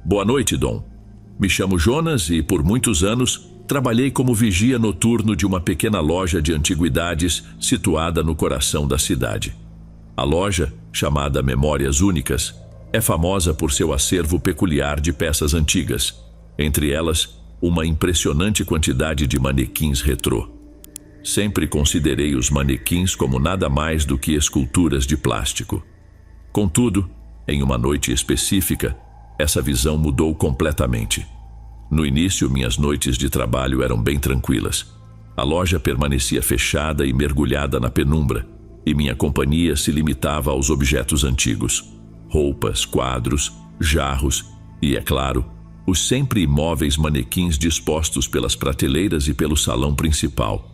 Boa noite, Dom. Me chamo Jonas e, por muitos anos, trabalhei como vigia noturno de uma pequena loja de antiguidades situada no coração da cidade. A loja, chamada Memórias Únicas, é famosa por seu acervo peculiar de peças antigas, entre elas, uma impressionante quantidade de manequins retrô. Sempre considerei os manequins como nada mais do que esculturas de plástico. Contudo, em uma noite específica, essa visão mudou completamente. No início, minhas noites de trabalho eram bem tranquilas. A loja permanecia fechada e mergulhada na penumbra, e minha companhia se limitava aos objetos antigos: roupas, quadros, jarros e, é claro, os sempre imóveis manequins dispostos pelas prateleiras e pelo salão principal.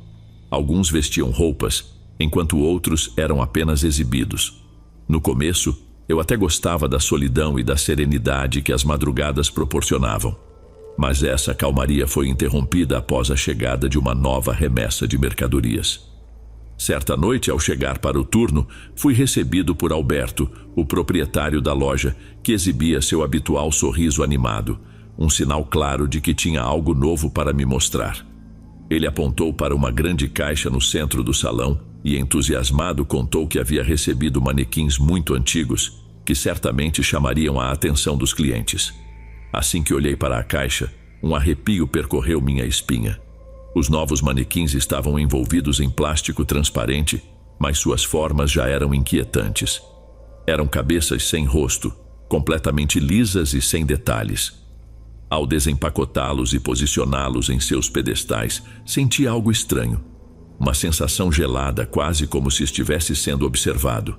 Alguns vestiam roupas, enquanto outros eram apenas exibidos. No começo, eu até gostava da solidão e da serenidade que as madrugadas proporcionavam. Mas essa calmaria foi interrompida após a chegada de uma nova remessa de mercadorias. Certa noite, ao chegar para o turno, fui recebido por Alberto, o proprietário da loja, que exibia seu habitual sorriso animado, um sinal claro de que tinha algo novo para me mostrar. Ele apontou para uma grande caixa no centro do salão e, entusiasmado, contou que havia recebido manequins muito antigos, que certamente chamariam a atenção dos clientes. Assim que olhei para a caixa, um arrepio percorreu minha espinha. Os novos manequins estavam envolvidos em plástico transparente, mas suas formas já eram inquietantes. Eram cabeças sem rosto, completamente lisas e sem detalhes. Ao desempacotá-los e posicioná-los em seus pedestais, senti algo estranho. Uma sensação gelada, quase como se estivesse sendo observado.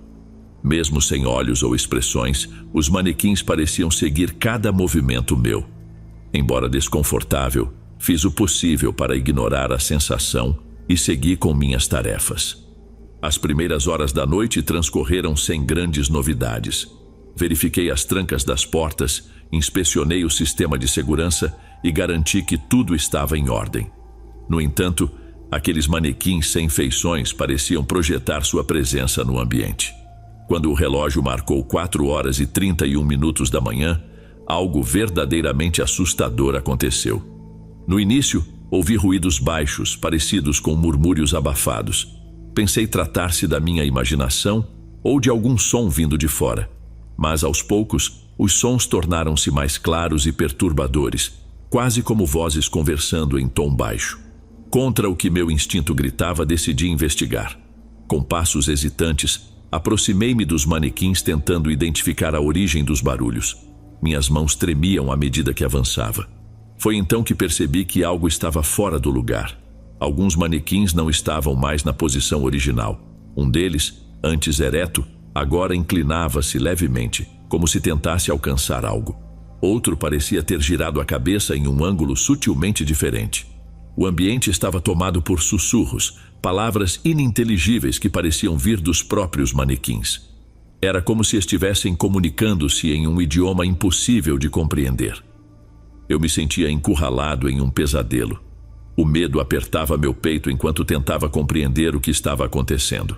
Mesmo sem olhos ou expressões, os manequins pareciam seguir cada movimento meu. Embora desconfortável, fiz o possível para ignorar a sensação e segui com minhas tarefas. As primeiras horas da noite transcorreram sem grandes novidades. Verifiquei as trancas das portas, inspecionei o sistema de segurança e garanti que tudo estava em ordem. No entanto, aqueles manequins sem feições pareciam projetar sua presença no ambiente. Quando o relógio marcou 4h31 da manhã, algo verdadeiramente assustador aconteceu. No início, ouvi ruídos baixos, parecidos com murmúrios abafados. Pensei tratar-se da minha imaginação ou de algum som vindo de fora. Mas, aos poucos, os sons tornaram-se mais claros e perturbadores, quase como vozes conversando em tom baixo. Contra o que meu instinto gritava, decidi investigar. Com passos hesitantes, aproximei-me dos manequins tentando identificar a origem dos barulhos. Minhas mãos tremiam à medida que avançava. Foi então que percebi que algo estava fora do lugar. Alguns manequins não estavam mais na posição original. Um deles, antes ereto, agora inclinava-se levemente, como se tentasse alcançar algo. Outro parecia ter girado a cabeça em um ângulo sutilmente diferente. O ambiente estava tomado por sussurros, palavras ininteligíveis que pareciam vir dos próprios manequins. Era como se estivessem comunicando-se em um idioma impossível de compreender. Eu me sentia encurralado em um pesadelo. O medo apertava meu peito enquanto tentava compreender o que estava acontecendo.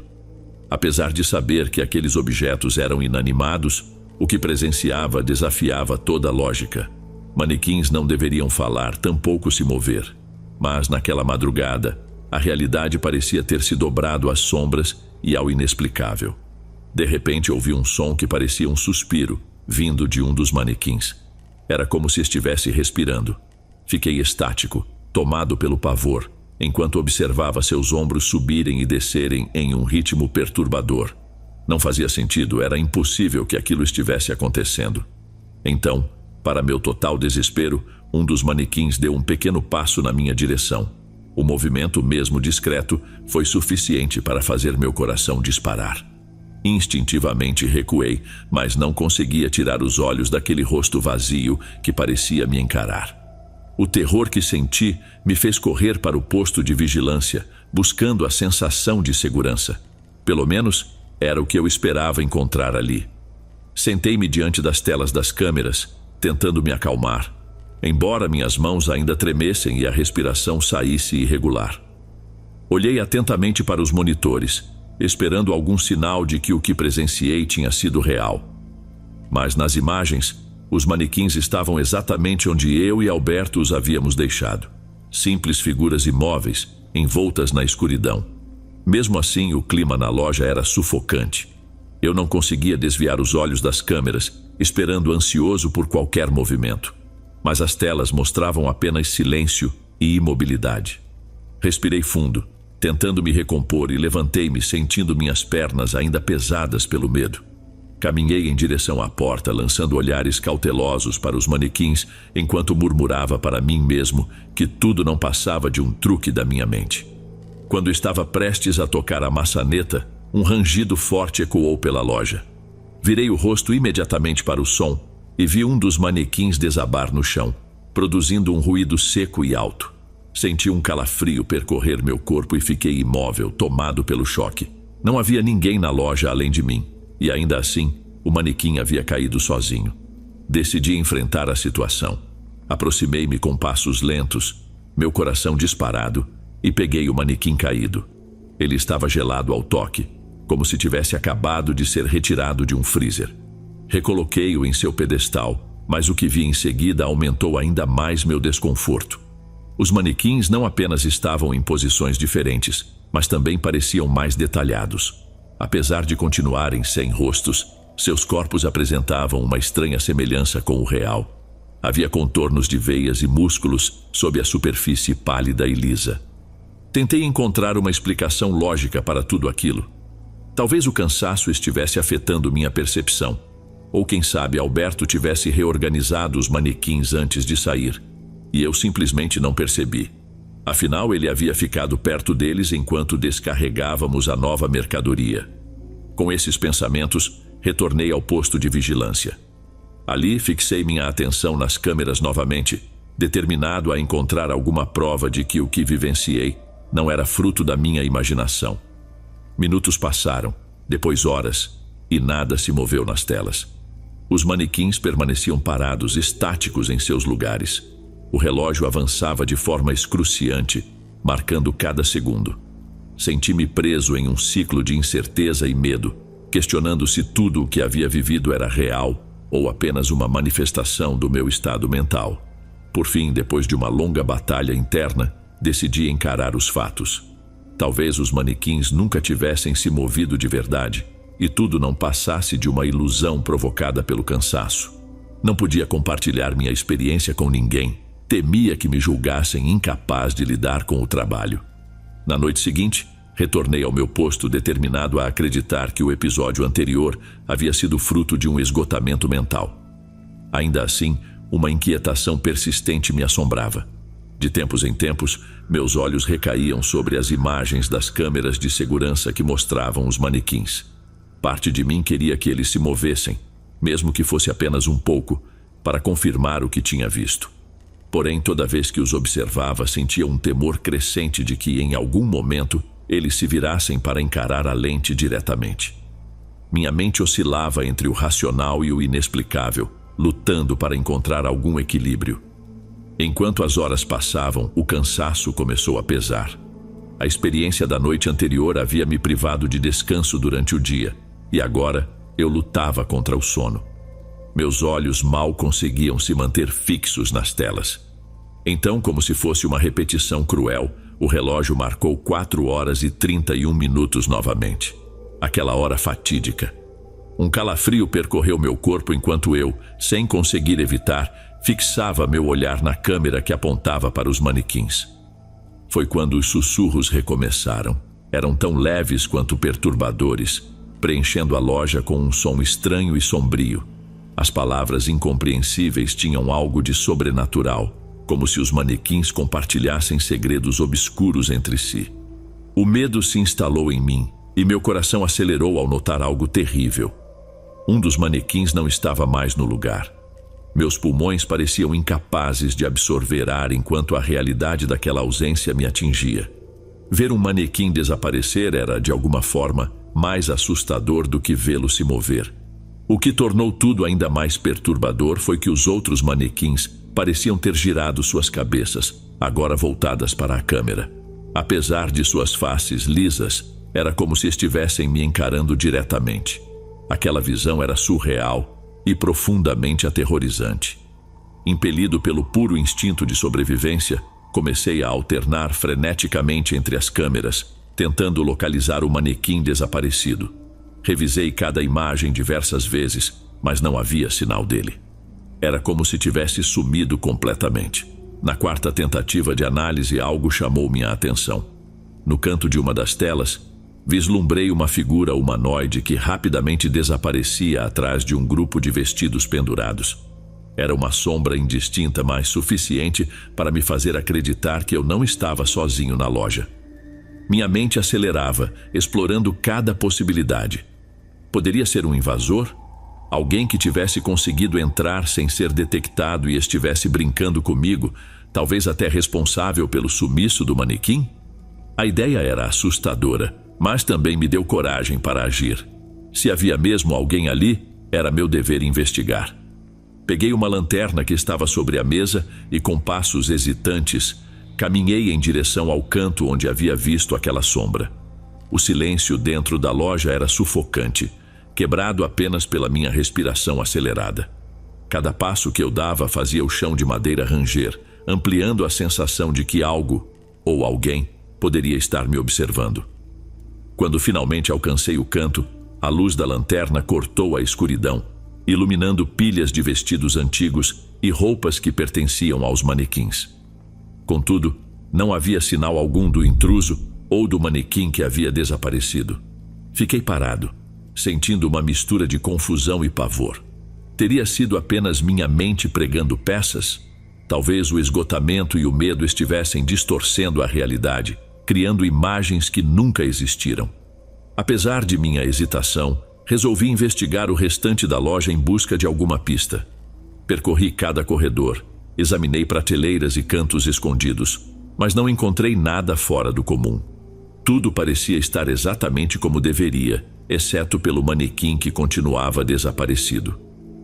Apesar de saber que aqueles objetos eram inanimados, o que presenciava desafiava toda a lógica. Manequins não deveriam falar, tampouco se mover. Mas naquela madrugada, a realidade parecia ter se dobrado às sombras e ao inexplicável. De repente ouvi um som que parecia um suspiro, vindo de um dos manequins. Era como se estivesse respirando. Fiquei estático, tomado pelo pavor, enquanto observava seus ombros subirem e descerem em um ritmo perturbador. Não fazia sentido, era impossível que aquilo estivesse acontecendo. Então, para meu total desespero, um dos manequins deu um pequeno passo na minha direção. O movimento, mesmo discreto, foi suficiente para fazer meu coração disparar. Instintivamente recuei, mas não conseguia tirar os olhos daquele rosto vazio que parecia me encarar. O terror que senti me fez correr para o posto de vigilância, buscando a sensação de segurança. Pelo menos, era o que eu esperava encontrar ali. Sentei-me diante das telas das câmeras, tentando me acalmar, embora minhas mãos ainda tremessem e a respiração saísse irregular. Olhei atentamente para os monitores, esperando algum sinal de que o que presenciei tinha sido real. Mas nas imagens, Os manequins estavam exatamente onde eu e Alberto os havíamos deixado. Simples figuras imóveis, envoltas na escuridão. Mesmo assim, o clima na loja era sufocante. Eu não conseguia desviar os olhos das câmeras, esperando ansioso por qualquer movimento. Mas as telas mostravam apenas silêncio e imobilidade. Respirei fundo, tentando me recompor, e levantei-me, sentindo minhas pernas ainda pesadas pelo medo. Caminhei em direção à porta, lançando olhares cautelosos para os manequins, enquanto murmurava para mim mesmo que tudo não passava de um truque da minha mente. Quando estava prestes a tocar a maçaneta, um rangido forte ecoou pela loja. Virei o rosto imediatamente para o som e vi um dos manequins desabar no chão, produzindo um ruído seco e alto. Senti um calafrio percorrer meu corpo e fiquei imóvel, tomado pelo choque. Não havia ninguém na loja além de mim, e ainda assim, o manequim havia caído sozinho. Decidi enfrentar a situação. Aproximei-me com passos lentos, meu coração disparado, e peguei o manequim caído. Ele estava gelado ao toque, como se tivesse acabado de ser retirado de um freezer. Recoloquei-o em seu pedestal, mas o que vi em seguida aumentou ainda mais meu desconforto. Os manequins não apenas estavam em posições diferentes, mas também pareciam mais detalhados. Apesar de continuarem sem rostos, seus corpos apresentavam uma estranha semelhança com o real. Havia contornos de veias e músculos sob a superfície pálida e lisa. Tentei encontrar uma explicação lógica para tudo aquilo. Talvez o cansaço estivesse afetando minha percepção, ou quem sabe Alberto tivesse reorganizado os manequins antes de sair, e eu simplesmente não percebi. Afinal, ele havia ficado perto deles enquanto descarregávamos a nova mercadoria. Com esses pensamentos, retornei ao posto de vigilância. Ali, fixei minha atenção nas câmeras novamente, determinado a encontrar alguma prova de que o que vivenciei não era fruto da minha imaginação. Minutos passaram, depois horas, e nada se moveu nas telas. Os manequins permaneciam parados, estáticos em seus lugares. O relógio avançava de forma excruciante, marcando cada segundo. Senti-me preso em um ciclo de incerteza e medo, questionando se tudo o que havia vivido era real ou apenas uma manifestação do meu estado mental. Por fim, depois de uma longa batalha interna, decidi encarar os fatos. Talvez os manequins nunca tivessem se movido de verdade e tudo não passasse de uma ilusão provocada pelo cansaço. Não podia compartilhar minha experiência com ninguém. Temia que me julgassem incapaz de lidar com o trabalho. Na noite seguinte, retornei ao meu posto determinado a acreditar que o episódio anterior havia sido fruto de um esgotamento mental. Ainda assim, uma inquietação persistente me assombrava. De tempos em tempos, meus olhos recaíam sobre as imagens das câmeras de segurança que mostravam os manequins. Parte de mim queria que eles se movessem, mesmo que fosse apenas um pouco, para confirmar o que tinha visto. Porém, toda vez que os observava, sentia um temor crescente de que, em algum momento, eles se virassem para encarar a lente diretamente. Minha mente oscilava entre o racional e o inexplicável, lutando para encontrar algum equilíbrio. Enquanto as horas passavam, o cansaço começou a pesar. A experiência da noite anterior havia me privado de descanso durante o dia, e agora eu lutava contra o sono. Meus olhos mal conseguiam se manter fixos nas telas. Então, como se fosse uma repetição cruel, o relógio marcou 4h31 novamente. Aquela hora fatídica. Um calafrio percorreu meu corpo enquanto eu, sem conseguir evitar, fixava meu olhar na câmera que apontava para os manequins. Foi quando os sussurros recomeçaram. Eram tão leves quanto perturbadores, preenchendo a loja com um som estranho e sombrio. As palavras incompreensíveis tinham algo de sobrenatural, como se os manequins compartilhassem segredos obscuros entre si. O medo se instalou em mim, e meu coração acelerou ao notar algo terrível. Um dos manequins não estava mais no lugar. Meus pulmões pareciam incapazes de absorver ar enquanto a realidade daquela ausência me atingia. Ver um manequim desaparecer era, de alguma forma, mais assustador do que vê-lo se mover. O que tornou tudo ainda mais perturbador foi que os outros manequins pareciam ter girado suas cabeças, agora voltadas para a câmera. Apesar de suas faces lisas, era como se estivessem me encarando diretamente. Aquela visão era surreal e profundamente aterrorizante. Impelido pelo puro instinto de sobrevivência, comecei a alternar freneticamente entre as câmeras, tentando localizar o manequim desaparecido. Revisei cada imagem diversas vezes, mas não havia sinal dele. Era como se tivesse sumido completamente. Na quarta tentativa de análise, algo chamou minha atenção. No canto de uma das telas, vislumbrei uma figura humanoide que rapidamente desaparecia atrás de um grupo de vestidos pendurados. Era uma sombra indistinta, mas suficiente para me fazer acreditar que eu não estava sozinho na loja. Minha mente acelerava, explorando cada possibilidade. Poderia ser um invasor? Alguém que tivesse conseguido entrar sem ser detectado e estivesse brincando comigo, talvez até responsável pelo sumiço do manequim? A ideia era assustadora, mas também me deu coragem para agir. Se havia mesmo alguém ali, era meu dever investigar. Peguei uma lanterna que estava sobre a mesa e, com passos hesitantes, caminhei em direção ao canto onde havia visto aquela sombra. O silêncio dentro da loja era sufocante, quebrado apenas pela minha respiração acelerada. Cada passo que eu dava fazia o chão de madeira ranger, ampliando a sensação de que algo, ou alguém, poderia estar me observando. Quando finalmente alcancei o canto, a luz da lanterna cortou a escuridão, iluminando pilhas de vestidos antigos e roupas que pertenciam aos manequins. Contudo, não havia sinal algum do intruso ou do manequim que havia desaparecido. Fiquei parado, sentindo uma mistura de confusão e pavor. Teria sido apenas minha mente pregando peças? Talvez o esgotamento e o medo estivessem distorcendo a realidade, criando imagens que nunca existiram. Apesar de minha hesitação, resolvi investigar o restante da loja em busca de alguma pista. Percorri cada corredor, examinei prateleiras e cantos escondidos, mas não encontrei nada fora do comum. Tudo parecia estar exatamente como deveria, exceto pelo manequim que continuava desaparecido.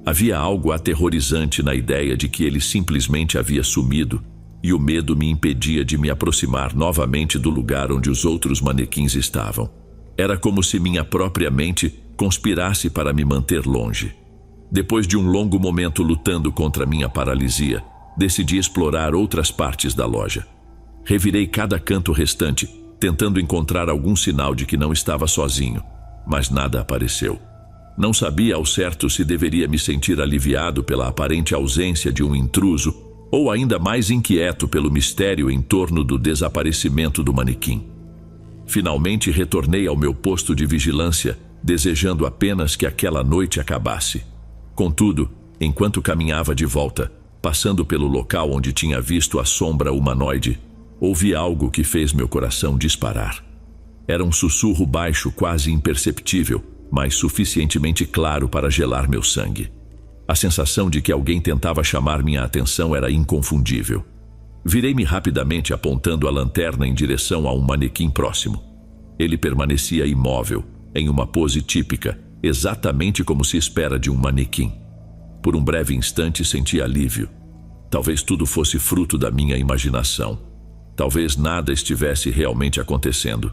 Havia algo aterrorizante na ideia de que ele simplesmente havia sumido, e o medo me impedia de me aproximar novamente do lugar onde os outros manequins estavam. Era como se minha própria mente conspirasse para me manter longe. Depois de um longo momento lutando contra minha paralisia, decidi explorar outras partes da loja. Revirei cada canto restante, tentando encontrar algum sinal de que não estava sozinho, mas nada apareceu. Não sabia ao certo se deveria me sentir aliviado pela aparente ausência de um intruso ou ainda mais inquieto pelo mistério em torno do desaparecimento do manequim. Finalmente retornei ao meu posto de vigilância, desejando apenas que aquela noite acabasse. Contudo, enquanto caminhava de volta, passando pelo local onde tinha visto a sombra humanoide, ouvi algo que fez meu coração disparar. Era um sussurro baixo, quase imperceptível, mas suficientemente claro para gelar meu sangue. A sensação de que alguém tentava chamar minha atenção era inconfundível. Virei-me rapidamente apontando a lanterna em direção a um manequim próximo. Ele permanecia imóvel, em uma pose típica, exatamente como se espera de um manequim. Por um breve instante senti alívio. Talvez tudo fosse fruto da minha imaginação. Talvez nada estivesse realmente acontecendo.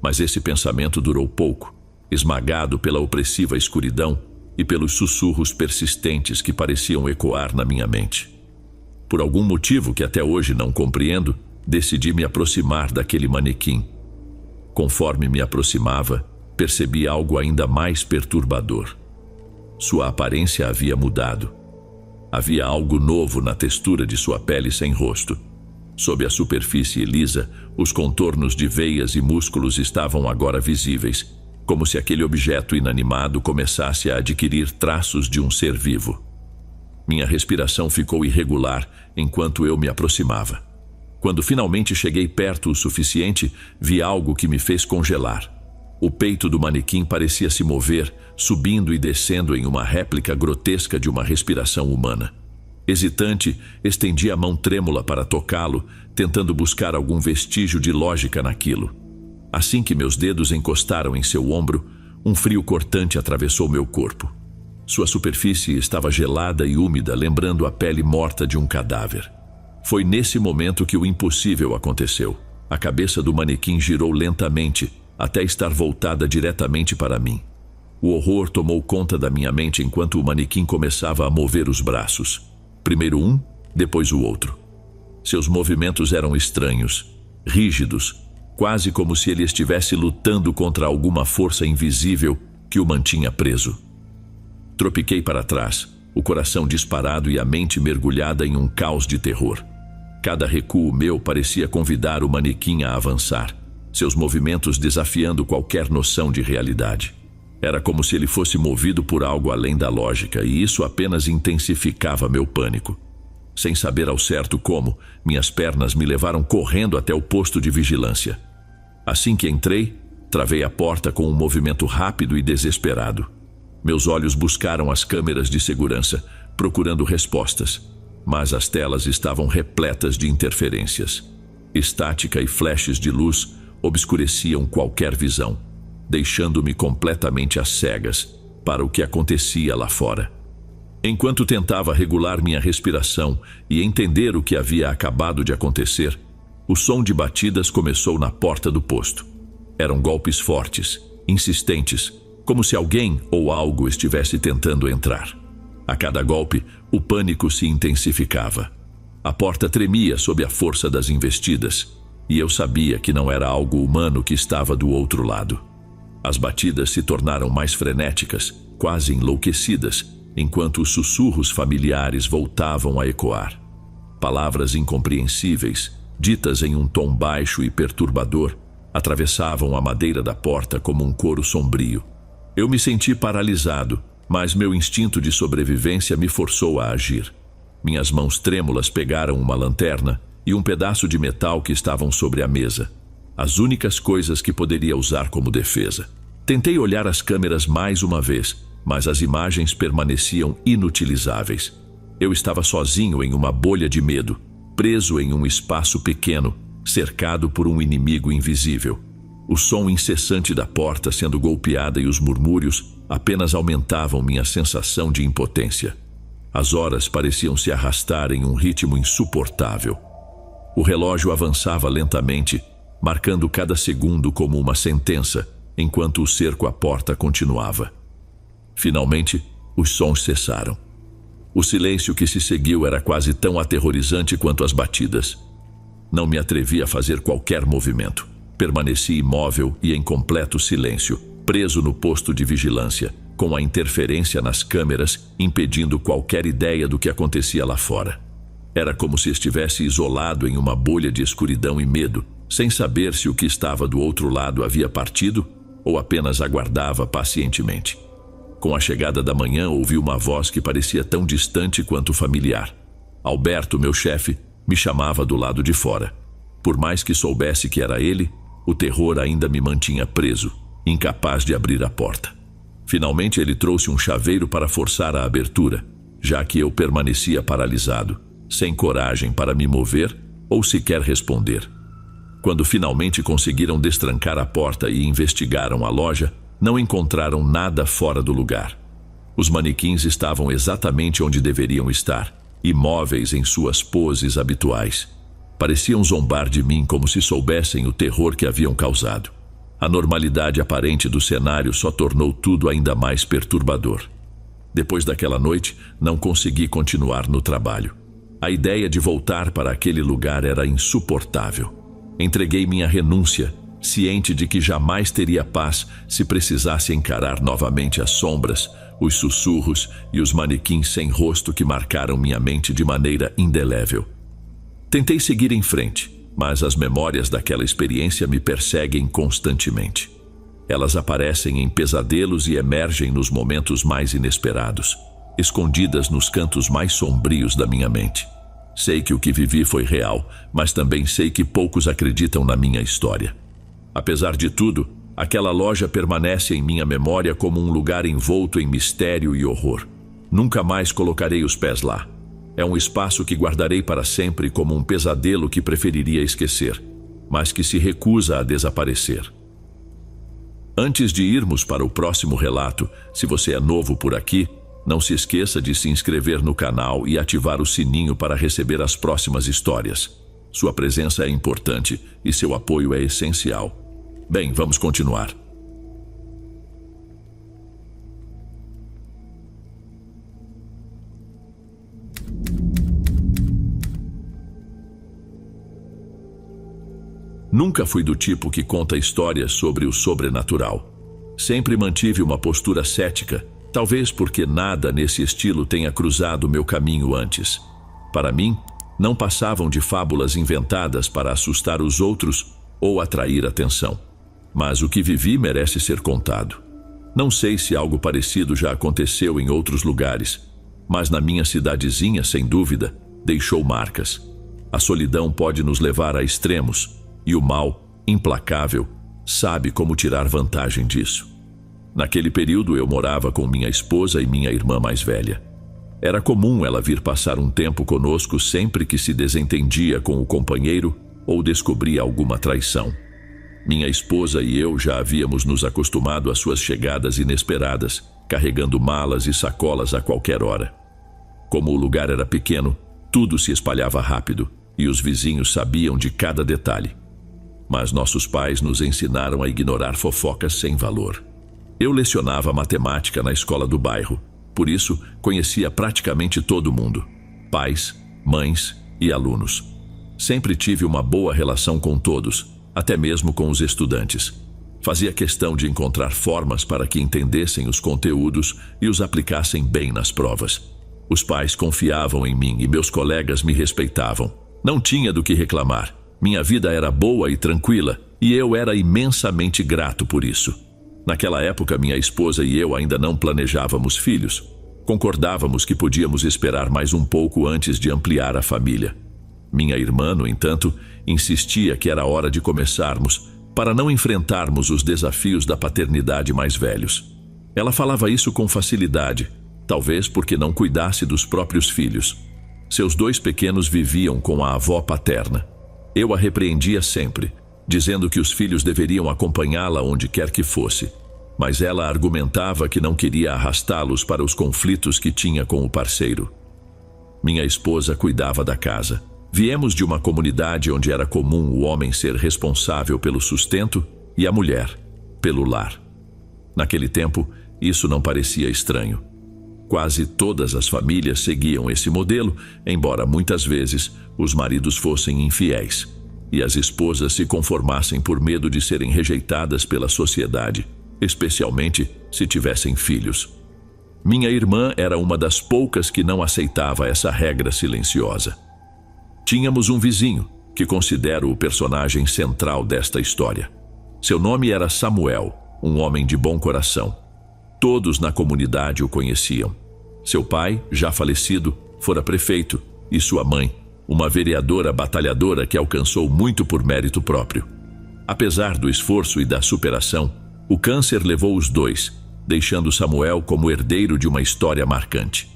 Mas esse pensamento durou pouco, esmagado pela opressiva escuridão e pelos sussurros persistentes que pareciam ecoar na minha mente. Por algum motivo que até hoje não compreendo, decidi me aproximar daquele manequim. Conforme me aproximava, percebi algo ainda mais perturbador. Sua aparência havia mudado. Havia algo novo na textura de sua pele sem rosto. Sob a superfície lisa, os contornos de veias e músculos estavam agora visíveis, como se aquele objeto inanimado começasse a adquirir traços de um ser vivo. Minha respiração ficou irregular enquanto eu me aproximava. Quando finalmente cheguei perto o suficiente, vi algo que me fez congelar. O peito do manequim parecia se mover, subindo e descendo em uma réplica grotesca de uma respiração humana. Hesitante, estendi a mão trêmula para tocá-lo, tentando buscar algum vestígio de lógica naquilo. Assim que meus dedos encostaram em seu ombro, um frio cortante atravessou meu corpo. Sua superfície estava gelada e úmida, lembrando a pele morta de um cadáver. Foi nesse momento que o impossível aconteceu. A cabeça do manequim girou lentamente, até estar voltada diretamente para mim. O horror tomou conta da minha mente enquanto o manequim começava a mover os braços. Primeiro um, depois o outro. Seus movimentos eram estranhos, rígidos, quase como se ele estivesse lutando contra alguma força invisível que o mantinha preso. Tropiquei para trás, o coração disparado e a mente mergulhada em um caos de terror. Cada recuo meu parecia convidar o manequim a avançar, seus movimentos desafiando qualquer noção de realidade. Era como se ele fosse movido por algo além da lógica, e isso apenas intensificava meu pânico. Sem saber ao certo como, minhas pernas me levaram correndo até o posto de vigilância. Assim que entrei, travei a porta com um movimento rápido e desesperado. Meus olhos buscaram as câmeras de segurança, procurando respostas, mas as telas estavam repletas de interferências. Estática e flashes de luz obscureciam qualquer visão, deixando-me completamente às cegas para o que acontecia lá fora. Enquanto tentava regular minha respiração e entender o que havia acabado de acontecer, o som de batidas começou na porta do posto. Eram golpes fortes, insistentes, como se alguém ou algo estivesse tentando entrar. A cada golpe, o pânico se intensificava. A porta tremia sob a força das investidas, e eu sabia que não era algo humano que estava do outro lado. As batidas se tornaram mais frenéticas, quase enlouquecidas, enquanto os sussurros familiares voltavam a ecoar. Palavras incompreensíveis, ditas em um tom baixo e perturbador, atravessavam a madeira da porta como um coro sombrio. Eu me senti paralisado, mas meu instinto de sobrevivência me forçou a agir. Minhas mãos trêmulas pegaram uma lanterna e um pedaço de metal que estavam sobre a mesa, as únicas coisas que poderia usar como defesa. Tentei olhar as câmeras mais uma vez, mas as imagens permaneciam inutilizáveis. Eu estava sozinho em uma bolha de medo, preso em um espaço pequeno, cercado por um inimigo invisível. O som incessante da porta sendo golpeada e os murmúrios apenas aumentavam minha sensação de impotência. As horas pareciam se arrastar em um ritmo insuportável. O relógio avançava lentamente, marcando cada segundo como uma sentença, enquanto o cerco à porta continuava. Finalmente, os sons cessaram. O silêncio que se seguiu era quase tão aterrorizante quanto as batidas. Não me atrevi a fazer qualquer movimento. Permaneci imóvel e em completo silêncio, preso no posto de vigilância, com a interferência nas câmeras impedindo qualquer ideia do que acontecia lá fora. Era como se estivesse isolado em uma bolha de escuridão e medo, sem saber se o que estava do outro lado havia partido ou apenas aguardava pacientemente. Com a chegada da manhã, ouvi uma voz que parecia tão distante quanto familiar. Alberto, meu chefe, me chamava do lado de fora. Por mais que soubesse que era ele, o terror ainda me mantinha preso, incapaz de abrir a porta. Finalmente ele trouxe um chaveiro para forçar a abertura, já que eu permanecia paralisado, sem coragem para me mover ou sequer responder. Quando finalmente conseguiram destrancar a porta e investigaram a loja, não encontraram nada fora do lugar. Os manequins estavam exatamente onde deveriam estar, imóveis em suas poses habituais. Pareciam zombar de mim como se soubessem o terror que haviam causado. A normalidade aparente do cenário só tornou tudo ainda mais perturbador. Depois daquela noite, não consegui continuar no trabalho. A ideia de voltar para aquele lugar era insuportável. Entreguei minha renúncia, ciente de que jamais teria paz se precisasse encarar novamente as sombras, os sussurros e os manequins sem rosto que marcaram minha mente de maneira indelével. Tentei seguir em frente, mas as memórias daquela experiência me perseguem constantemente. Elas aparecem em pesadelos e emergem nos momentos mais inesperados, escondidas nos cantos mais sombrios da minha mente. Sei que o que vivi foi real, mas também sei que poucos acreditam na minha história. Apesar de tudo, aquela loja permanece em minha memória como um lugar envolto em mistério e horror. Nunca mais colocarei os pés lá. É um espaço que guardarei para sempre como um pesadelo que preferiria esquecer, mas que se recusa a desaparecer. Antes de irmos para o próximo relato, se você é novo por aqui, não se esqueça de se inscrever no canal e ativar o sininho para receber as próximas histórias. Sua presença é importante e seu apoio é essencial. Bem, vamos continuar. Nunca fui do tipo que conta histórias sobre o sobrenatural. Sempre mantive uma postura cética, talvez porque nada nesse estilo tenha cruzado meu caminho antes. Para mim, não passavam de fábulas inventadas para assustar os outros ou atrair atenção. Mas o que vivi merece ser contado. Não sei se algo parecido já aconteceu em outros lugares, mas na minha cidadezinha, sem dúvida, deixou marcas. A solidão pode nos levar a extremos, e o mal, implacável, sabe como tirar vantagem disso. Naquele período eu morava com minha esposa e minha irmã mais velha. Era comum ela vir passar um tempo conosco sempre que se desentendia com o companheiro ou descobria alguma traição. Minha esposa e eu já havíamos nos acostumado às suas chegadas inesperadas, carregando malas e sacolas a qualquer hora. Como o lugar era pequeno, tudo se espalhava rápido e os vizinhos sabiam de cada detalhe. Mas nossos pais nos ensinaram a ignorar fofocas sem valor. Eu lecionava matemática na escola do bairro, por isso conhecia praticamente todo mundo: pais, mães e alunos. Sempre tive uma boa relação com todos, até mesmo com os estudantes. Fazia questão de encontrar formas para que entendessem os conteúdos e os aplicassem bem nas provas. Os pais confiavam em mim e meus colegas me respeitavam. Não tinha do que reclamar. Minha vida era boa e tranquila, e eu era imensamente grato por isso. Naquela época, minha esposa e eu ainda não planejávamos filhos. Concordávamos que podíamos esperar mais um pouco antes de ampliar a família. Minha irmã, no entanto, insistia que era hora de começarmos, para não enfrentarmos os desafios da paternidade mais velhos. Ela falava isso com facilidade, talvez porque não cuidasse dos próprios filhos. Seus 2 pequenos viviam com a avó paterna. Eu a repreendia sempre, dizendo que os filhos deveriam acompanhá-la onde quer que fosse, mas ela argumentava que não queria arrastá-los para os conflitos que tinha com o parceiro. Minha esposa cuidava da casa. Viemos de uma comunidade onde era comum o homem ser responsável pelo sustento e a mulher pelo lar. Naquele tempo, isso não parecia estranho. Quase todas as famílias seguiam esse modelo, embora muitas vezes os maridos fossem infiéis e as esposas se conformassem por medo de serem rejeitadas pela sociedade, especialmente se tivessem filhos. Minha irmã era uma das poucas que não aceitava essa regra silenciosa. Tínhamos um vizinho, que considero o personagem central desta história. Seu nome era Samuel, um homem de bom coração. Todos na comunidade o conheciam. Seu pai, já falecido, fora prefeito, e sua mãe, uma vereadora batalhadora que alcançou muito por mérito próprio. Apesar do esforço e da superação, o câncer levou os dois, deixando Samuel como herdeiro de uma história marcante.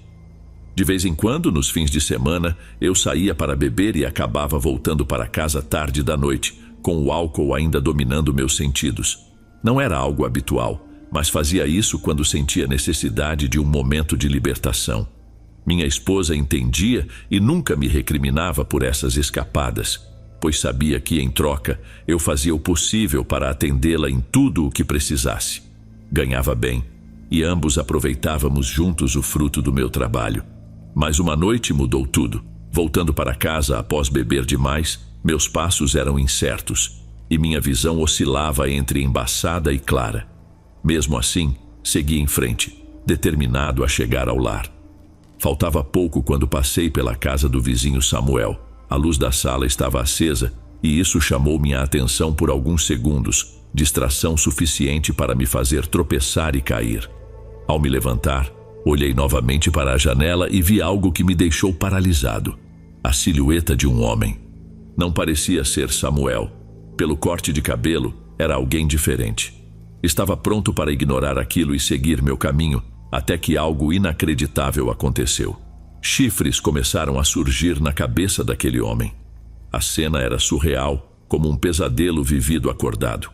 De vez em quando, nos fins de semana, eu saía para beber e acabava voltando para casa tarde da noite, com o álcool ainda dominando meus sentidos. Não era algo habitual, mas fazia isso quando sentia necessidade de um momento de libertação. Minha esposa entendia e nunca me recriminava por essas escapadas, pois sabia que, em troca, eu fazia o possível para atendê-la em tudo o que precisasse. Ganhava bem, e ambos aproveitávamos juntos o fruto do meu trabalho. Mas uma noite mudou tudo. Voltando para casa após beber demais, meus passos eram incertos, e minha visão oscilava entre embaçada e clara. Mesmo assim, segui em frente, determinado a chegar ao lar. Faltava pouco quando passei pela casa do vizinho Samuel. A luz da sala estava acesa, e isso chamou minha atenção por alguns segundos, distração suficiente para me fazer tropeçar e cair. Ao me levantar, olhei novamente para a janela e vi algo que me deixou paralisado. A silhueta de um homem. Não parecia ser Samuel. Pelo corte de cabelo, era alguém diferente. Estava pronto para ignorar aquilo e seguir meu caminho, até que algo inacreditável aconteceu. Chifres começaram a surgir na cabeça daquele homem. A cena era surreal, como um pesadelo vivido acordado.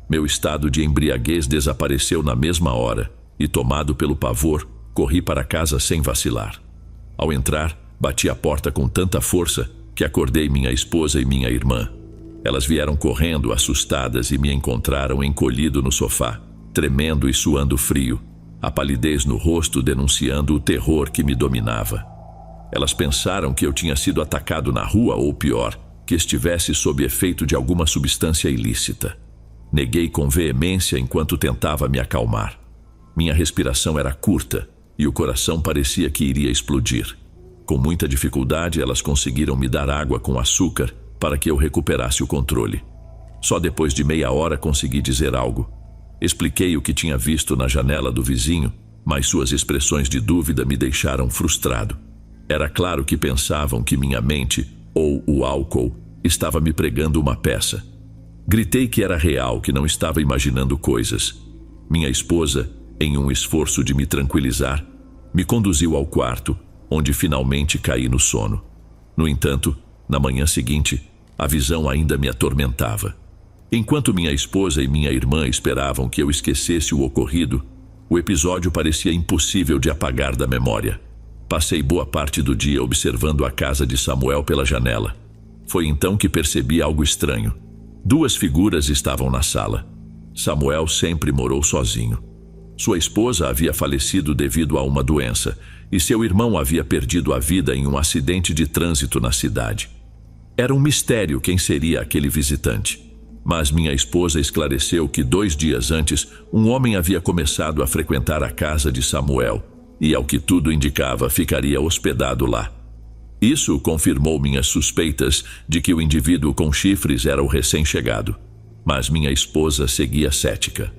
Meu estado de embriaguez desapareceu na mesma hora, e tomado pelo pavor, corri para casa sem vacilar. Ao entrar, bati a porta com tanta força que acordei minha esposa e minha irmã. Elas vieram correndo, assustadas, e me encontraram encolhido no sofá, tremendo e suando frio, a palidez no rosto denunciando o terror que me dominava. Elas pensaram que eu tinha sido atacado na rua ou pior, que estivesse sob efeito de alguma substância ilícita. Neguei com veemência enquanto tentava me acalmar. Minha respiração era curta e o coração parecia que iria explodir. Com muita dificuldade, elas conseguiram me dar água com açúcar para que eu recuperasse o controle. Só depois de meia hora consegui dizer algo. Expliquei o que tinha visto na janela do vizinho, mas suas expressões de dúvida me deixaram frustrado. Era claro que pensavam que minha mente, ou o álcool, estava me pregando uma peça. Gritei que era real, que não estava imaginando coisas. Minha esposa, em um esforço de me tranquilizar, me conduziu ao quarto, onde finalmente caí no sono. No entanto, na manhã seguinte, a visão ainda me atormentava. Enquanto minha esposa e minha irmã esperavam que eu esquecesse o ocorrido, o episódio parecia impossível de apagar da memória. Passei boa parte do dia observando a casa de Samuel pela janela. Foi então que percebi algo estranho. 2 figuras estavam na sala. Samuel sempre morou sozinho. Sua esposa havia falecido devido a uma doença e seu irmão havia perdido a vida em um acidente de trânsito na cidade. Era um mistério quem seria aquele visitante. Mas minha esposa esclareceu que 2 dias antes, um homem havia começado a frequentar a casa de Samuel e, ao que tudo indicava, ficaria hospedado lá. Isso confirmou minhas suspeitas de que o indivíduo com chifres era o recém-chegado. Mas minha esposa seguia cética.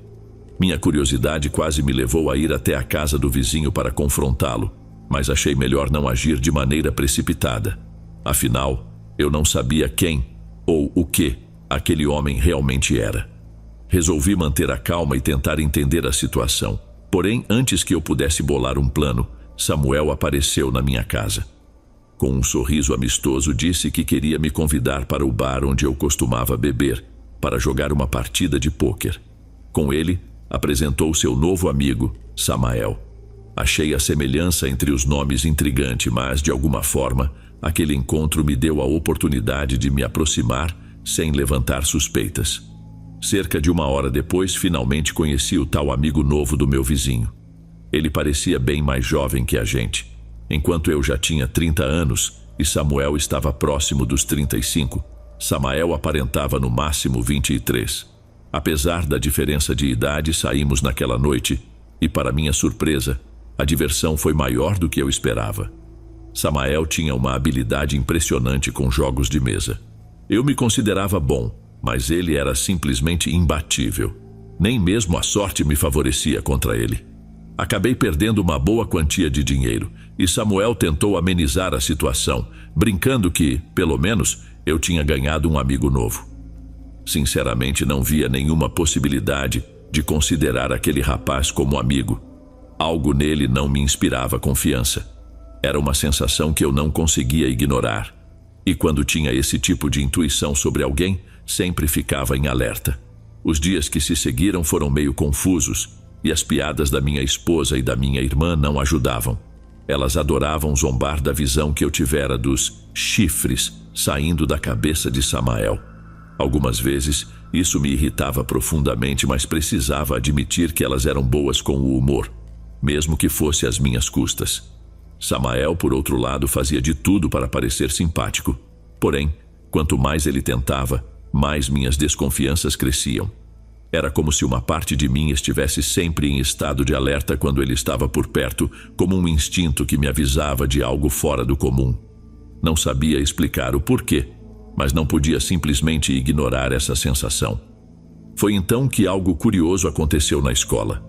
Minha curiosidade quase me levou a ir até a casa do vizinho para confrontá-lo, mas achei melhor não agir de maneira precipitada. Afinal, eu não sabia quem ou o que aquele homem realmente era. Resolvi manter a calma e tentar entender a situação. Porém, antes que eu pudesse bolar um plano, Samuel apareceu na minha casa. Com um sorriso amistoso, disse que queria me convidar para o bar onde eu costumava beber, para jogar uma partida de pôquer. Com ele, apresentou seu novo amigo, Samael. Achei a semelhança entre os nomes intrigante, mas, de alguma forma, aquele encontro me deu a oportunidade de me aproximar sem levantar suspeitas. Cerca de 1 hora depois, finalmente conheci o tal amigo novo do meu vizinho. Ele parecia bem mais jovem que a gente. Enquanto eu já tinha 30 anos e Samuel estava próximo dos 35, Samael aparentava no máximo 23. Apesar da diferença de idade, saímos naquela noite e, para minha surpresa, a diversão foi maior do que eu esperava. Samael tinha uma habilidade impressionante com jogos de mesa. Eu me considerava bom, mas ele era simplesmente imbatível. Nem mesmo a sorte me favorecia contra ele. Acabei perdendo uma boa quantia de dinheiro e Samuel tentou amenizar a situação, brincando que, pelo menos, eu tinha ganhado um amigo novo. Sinceramente, não via nenhuma possibilidade de considerar aquele rapaz como amigo. Algo nele não me inspirava confiança. Era uma sensação que eu não conseguia ignorar. E quando tinha esse tipo de intuição sobre alguém, sempre ficava em alerta. Os dias que se seguiram foram meio confusos, e as piadas da minha esposa e da minha irmã não ajudavam. Elas adoravam zombar da visão que eu tivera dos chifres saindo da cabeça de Samael. Algumas vezes, isso me irritava profundamente, mas precisava admitir que elas eram boas com o humor, mesmo que fosse às minhas custas. Samael, por outro lado, fazia de tudo para parecer simpático. Porém, quanto mais ele tentava, mais minhas desconfianças cresciam. Era como se uma parte de mim estivesse sempre em estado de alerta quando ele estava por perto, como um instinto que me avisava de algo fora do comum. Não sabia explicar o porquê, mas não podia simplesmente ignorar essa sensação. Foi então que algo curioso aconteceu na escola.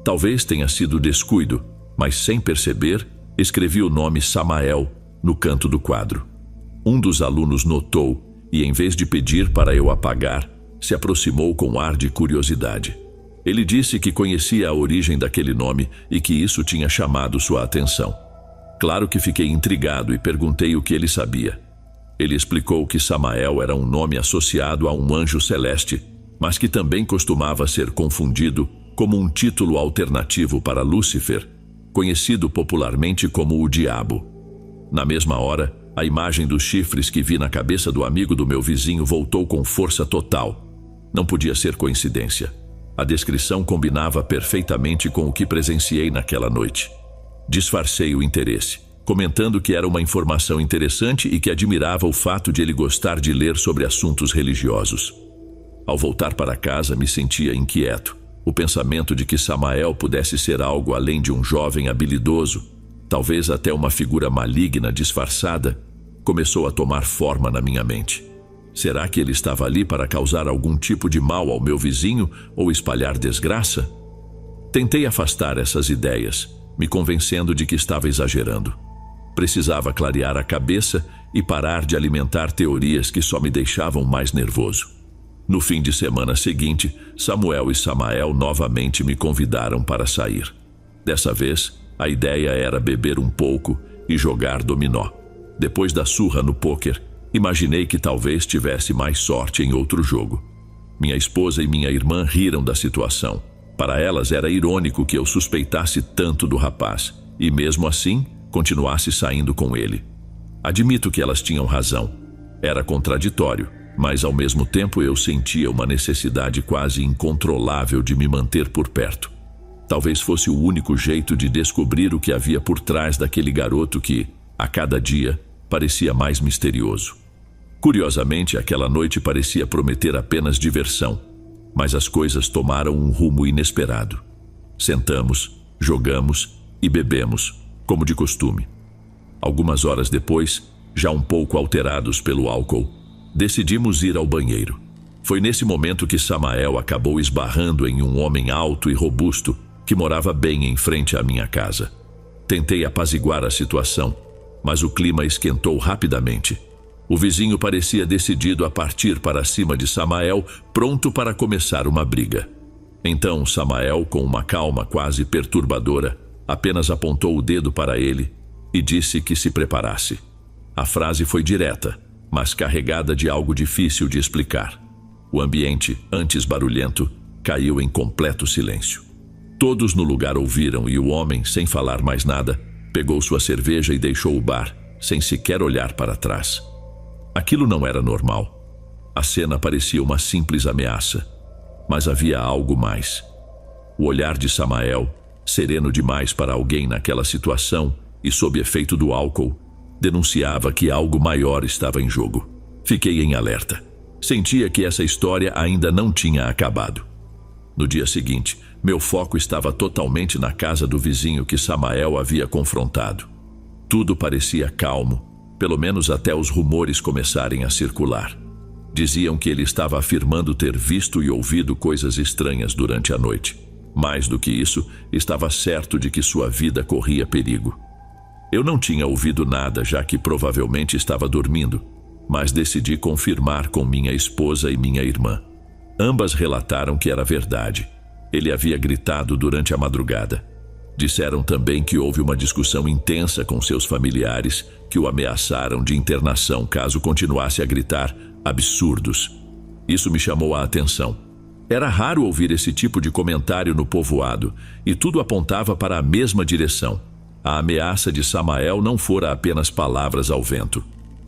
Talvez tenha sido descuido, mas sem perceber, escrevi o nome Samael no canto do quadro. Um dos alunos notou e, em vez de pedir para eu apagar, se aproximou com ar de curiosidade. Ele disse que conhecia a origem daquele nome e que isso tinha chamado sua atenção. Claro que fiquei intrigado e perguntei o que ele sabia. Ele explicou que Samael era um nome associado a um anjo celeste, mas que também costumava ser confundido como um título alternativo para Lúcifer, conhecido popularmente como o Diabo. Na mesma hora, a imagem dos chifres que vi na cabeça do amigo do meu vizinho voltou com força total. Não podia ser coincidência. A descrição combinava perfeitamente com o que presenciei naquela noite. Disfarcei o interesse. comentando que era uma informação interessante e que admirava o fato de ele gostar de ler sobre assuntos religiosos. Ao voltar para casa, me sentia inquieto. O pensamento de que Samael pudesse ser algo além de um jovem habilidoso, talvez até uma figura maligna disfarçada, começou a tomar forma na minha mente. Será que ele estava ali para causar algum tipo de mal ao meu vizinho ou espalhar desgraça? Tentei afastar essas ideias, me convencendo de que estava exagerando. Precisava clarear a cabeça e parar de alimentar teorias que só me deixavam mais nervoso. No fim de semana seguinte, Samuel e Samael novamente me convidaram para sair. Dessa vez, a ideia era beber um pouco e jogar dominó. Depois da surra no pôquer, imaginei que talvez tivesse mais sorte em outro jogo. Minha esposa e minha irmã riram da situação. Para elas era irônico que eu suspeitasse tanto do rapaz e, mesmo assim, continuasse saindo com ele. Admito que elas tinham razão. Era contraditório, mas ao mesmo tempo eu sentia uma necessidade quase incontrolável de me manter por perto. Talvez fosse o único jeito de descobrir o que havia por trás daquele garoto que, a cada dia, parecia mais misterioso. Curiosamente, aquela noite parecia prometer apenas diversão, mas as coisas tomaram um rumo inesperado. Sentamos, jogamos e bebemos, como de costume. Algumas horas depois, já um pouco alterados pelo álcool, decidimos ir ao banheiro. Foi nesse momento que Samael acabou esbarrando em um homem alto e robusto que morava bem em frente à minha casa. Tentei apaziguar a situação, mas o clima esquentou rapidamente. O vizinho parecia decidido a partir para cima de Samael, pronto para começar uma briga. Então Samael, com uma calma quase perturbadora, apenas apontou o dedo para ele e disse que se preparasse. A frase foi direta, mas carregada de algo difícil de explicar. O ambiente, antes barulhento, caiu em completo silêncio. Todos no lugar ouviram e o homem, sem falar mais nada, pegou sua cerveja e deixou o bar, sem sequer olhar para trás. Aquilo não era normal. A cena parecia uma simples ameaça, mas havia algo mais. O olhar de Samael, sereno demais para alguém naquela situação e sob efeito do álcool, denunciava que algo maior estava em jogo. Fiquei em alerta. Sentia que essa história ainda não tinha acabado. No dia seguinte, meu foco estava totalmente na casa do vizinho que Samael havia confrontado. Tudo parecia calmo, pelo menos até os rumores começarem a circular. Diziam que ele estava afirmando ter visto e ouvido coisas estranhas durante a noite. Mais do que isso, estava certo de que sua vida corria perigo. Eu não tinha ouvido nada, já que provavelmente estava dormindo, mas decidi confirmar com minha esposa e minha irmã. Ambas relataram que era verdade. Ele havia gritado durante a madrugada. Disseram também que houve uma discussão intensa com seus familiares que o ameaçaram de internação caso continuasse a gritar absurdos. Isso me chamou a atenção. Era raro ouvir esse tipo de comentário no povoado e tudo apontava para a mesma direção. A ameaça de Samael não fora apenas palavras ao vento.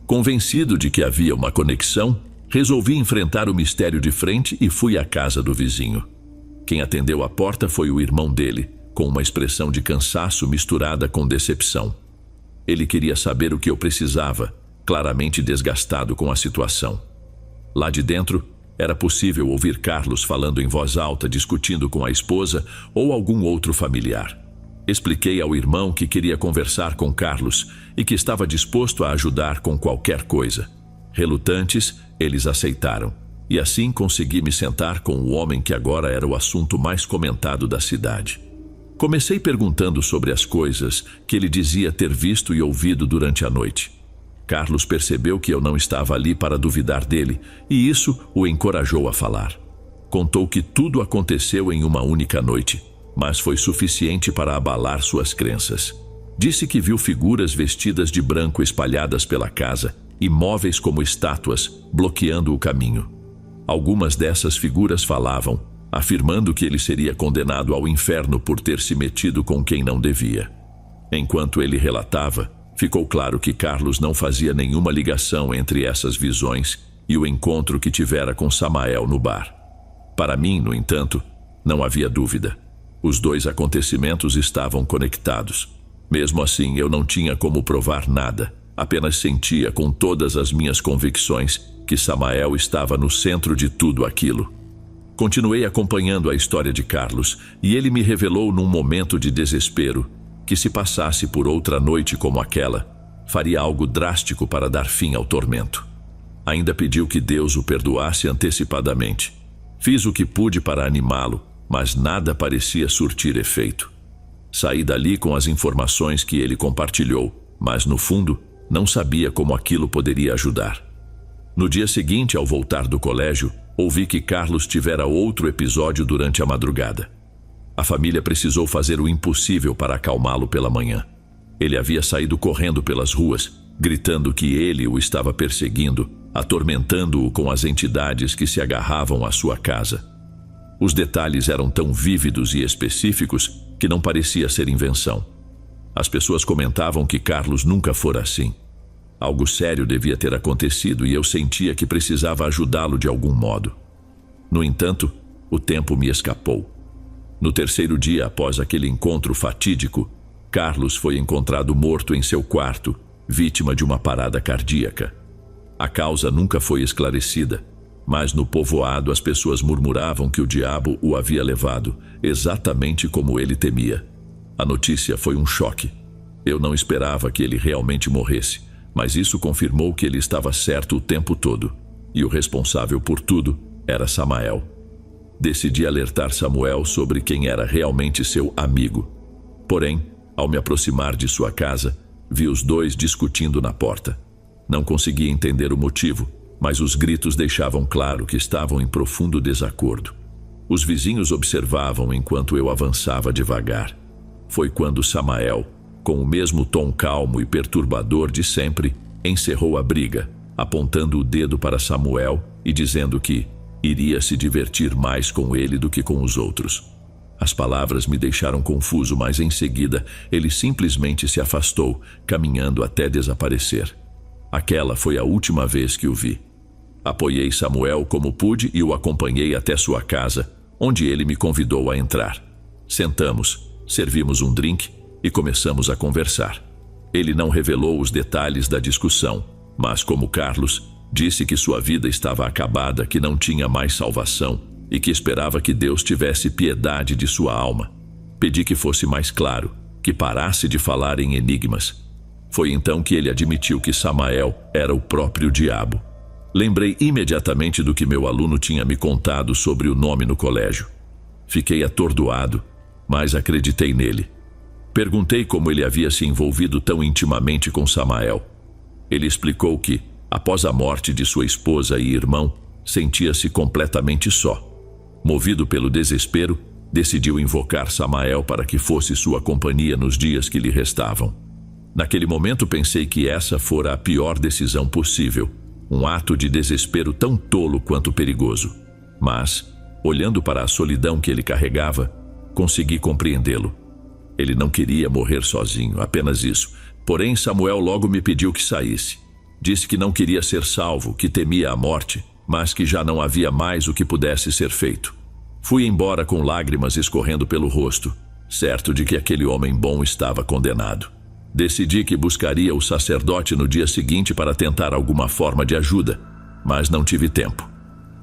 Convencido de que havia uma conexão, resolvi enfrentar o mistério de frente e fui à casa do vizinho. Quem atendeu a porta foi o irmão dele, com uma expressão de cansaço misturada com decepção. Ele queria saber o que eu precisava, claramente desgastado com a situação. Lá de dentro, era possível ouvir Carlos falando em voz alta, discutindo com a esposa ou algum outro familiar. Expliquei ao irmão que queria conversar com Carlos e que estava disposto a ajudar com qualquer coisa. Relutantes, eles aceitaram, e assim consegui me sentar com o homem que agora era o assunto mais comentado da cidade. Comecei perguntando sobre as coisas que ele dizia ter visto e ouvido durante a noite. Carlos percebeu que eu não estava ali para duvidar dele, e isso o encorajou a falar. Contou que tudo aconteceu em uma única noite, mas foi suficiente para abalar suas crenças. Disse que viu figuras vestidas de branco espalhadas pela casa, imóveis como estátuas, bloqueando o caminho. Algumas dessas figuras falavam, afirmando que ele seria condenado ao inferno por ter se metido com quem não devia. Enquanto ele relatava, ficou claro que Carlos não fazia nenhuma ligação entre essas visões e o encontro que tivera com Samael no bar. Para mim, no entanto, não havia dúvida. Os dois acontecimentos estavam conectados. Mesmo assim, eu não tinha como provar nada, apenas sentia com todas as minhas convicções que Samael estava no centro de tudo aquilo. Continuei acompanhando a história de Carlos e ele me revelou num momento de desespero que, se passasse por outra noite como aquela, faria algo drástico para dar fim ao tormento. Ainda pediu que Deus o perdoasse antecipadamente. Fiz o que pude para animá-lo, mas nada parecia surtir efeito. Saí dali com as informações que ele compartilhou, mas no fundo não sabia como aquilo poderia ajudar. No dia seguinte, ao voltar do colégio, ouvi que Carlos tivera outro episódio durante a madrugada. A família precisou fazer o impossível para acalmá-lo pela manhã. Ele havia saído correndo pelas ruas, gritando que ele o estava perseguindo, atormentando-o com as entidades que se agarravam à sua casa. Os detalhes eram tão vívidos e específicos que não parecia ser invenção. As pessoas comentavam que Carlos nunca fora assim. Algo sério devia ter acontecido e eu sentia que precisava ajudá-lo de algum modo. No entanto, o tempo me escapou. No terceiro dia após aquele encontro fatídico, Carlos foi encontrado morto em seu quarto, vítima de uma parada cardíaca. A causa nunca foi esclarecida, mas no povoado as pessoas murmuravam que o diabo o havia levado, exatamente como ele temia. A notícia foi um choque. Eu não esperava que ele realmente morresse, mas isso confirmou que ele estava certo o tempo todo, e o responsável por tudo era Samael. Decidi alertar Samuel sobre quem era realmente seu amigo. Porém, ao me aproximar de sua casa, vi os dois discutindo na porta. Não conseguia entender o motivo, mas os gritos deixavam claro que estavam em profundo desacordo. Os vizinhos observavam enquanto eu avançava devagar. Foi quando Samael, com o mesmo tom calmo e perturbador de sempre, encerrou a briga, apontando o dedo para Samuel e dizendo que iria se divertir mais com ele do que com os outros. As palavras me deixaram confuso, mas em seguida ele simplesmente se afastou, caminhando até desaparecer. Aquela foi a última vez que o vi. Apoiei Samuel como pude e o acompanhei até sua casa, onde ele me convidou a entrar. Sentamos, servimos um drink e começamos a conversar. Ele não revelou os detalhes da discussão, mas como Carlos, disse que sua vida estava acabada, que não tinha mais salvação e que esperava que Deus tivesse piedade de sua alma. Pedi que fosse mais claro, que parasse de falar em enigmas. Foi então que ele admitiu que Samael era o próprio diabo. Lembrei imediatamente do que meu aluno tinha me contado sobre o nome no colégio. Fiquei atordoado, mas acreditei nele. Perguntei como ele havia se envolvido tão intimamente com Samael. Ele explicou que, após a morte de sua esposa e irmão, sentia-se completamente só. Movido pelo desespero, decidiu invocar Samael para que fosse sua companhia nos dias que lhe restavam. Naquele momento pensei que essa fora a pior decisão possível, um ato de desespero tão tolo quanto perigoso. Mas, olhando para a solidão que ele carregava, consegui compreendê-lo. Ele não queria morrer sozinho, apenas isso. Porém, Samuel logo me pediu que saísse. Disse que não queria ser salvo, que temia a morte, mas que já não havia mais o que pudesse ser feito. Fui embora com lágrimas escorrendo pelo rosto, certo de que aquele homem bom estava condenado. Decidi que buscaria o sacerdote no dia seguinte para tentar alguma forma de ajuda, mas não tive tempo.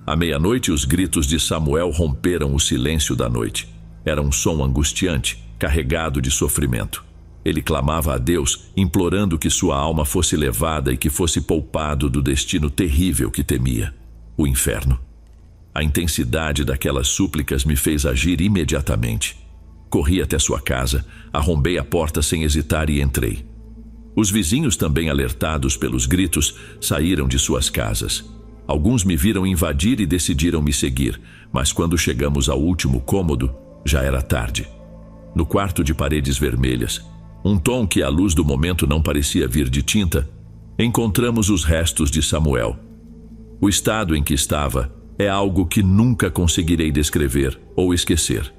À meia-noite, os gritos de Samuel romperam o silêncio da noite. Era um som angustiante, carregado de sofrimento. Ele clamava a Deus, implorando que sua alma fosse levada e que fosse poupado do destino terrível que temia, o inferno. A intensidade daquelas súplicas me fez agir imediatamente. Corri até sua casa, arrombei a porta sem hesitar e entrei. Os vizinhos, também alertados pelos gritos, saíram de suas casas. Alguns me viram invadir e decidiram me seguir, mas quando chegamos ao último cômodo, já era tarde. No quarto de paredes vermelhas, um tom que à luz do momento não parecia vir de tinta, encontramos os restos de Samuel. O estado em que estava é algo que nunca conseguirei descrever ou esquecer.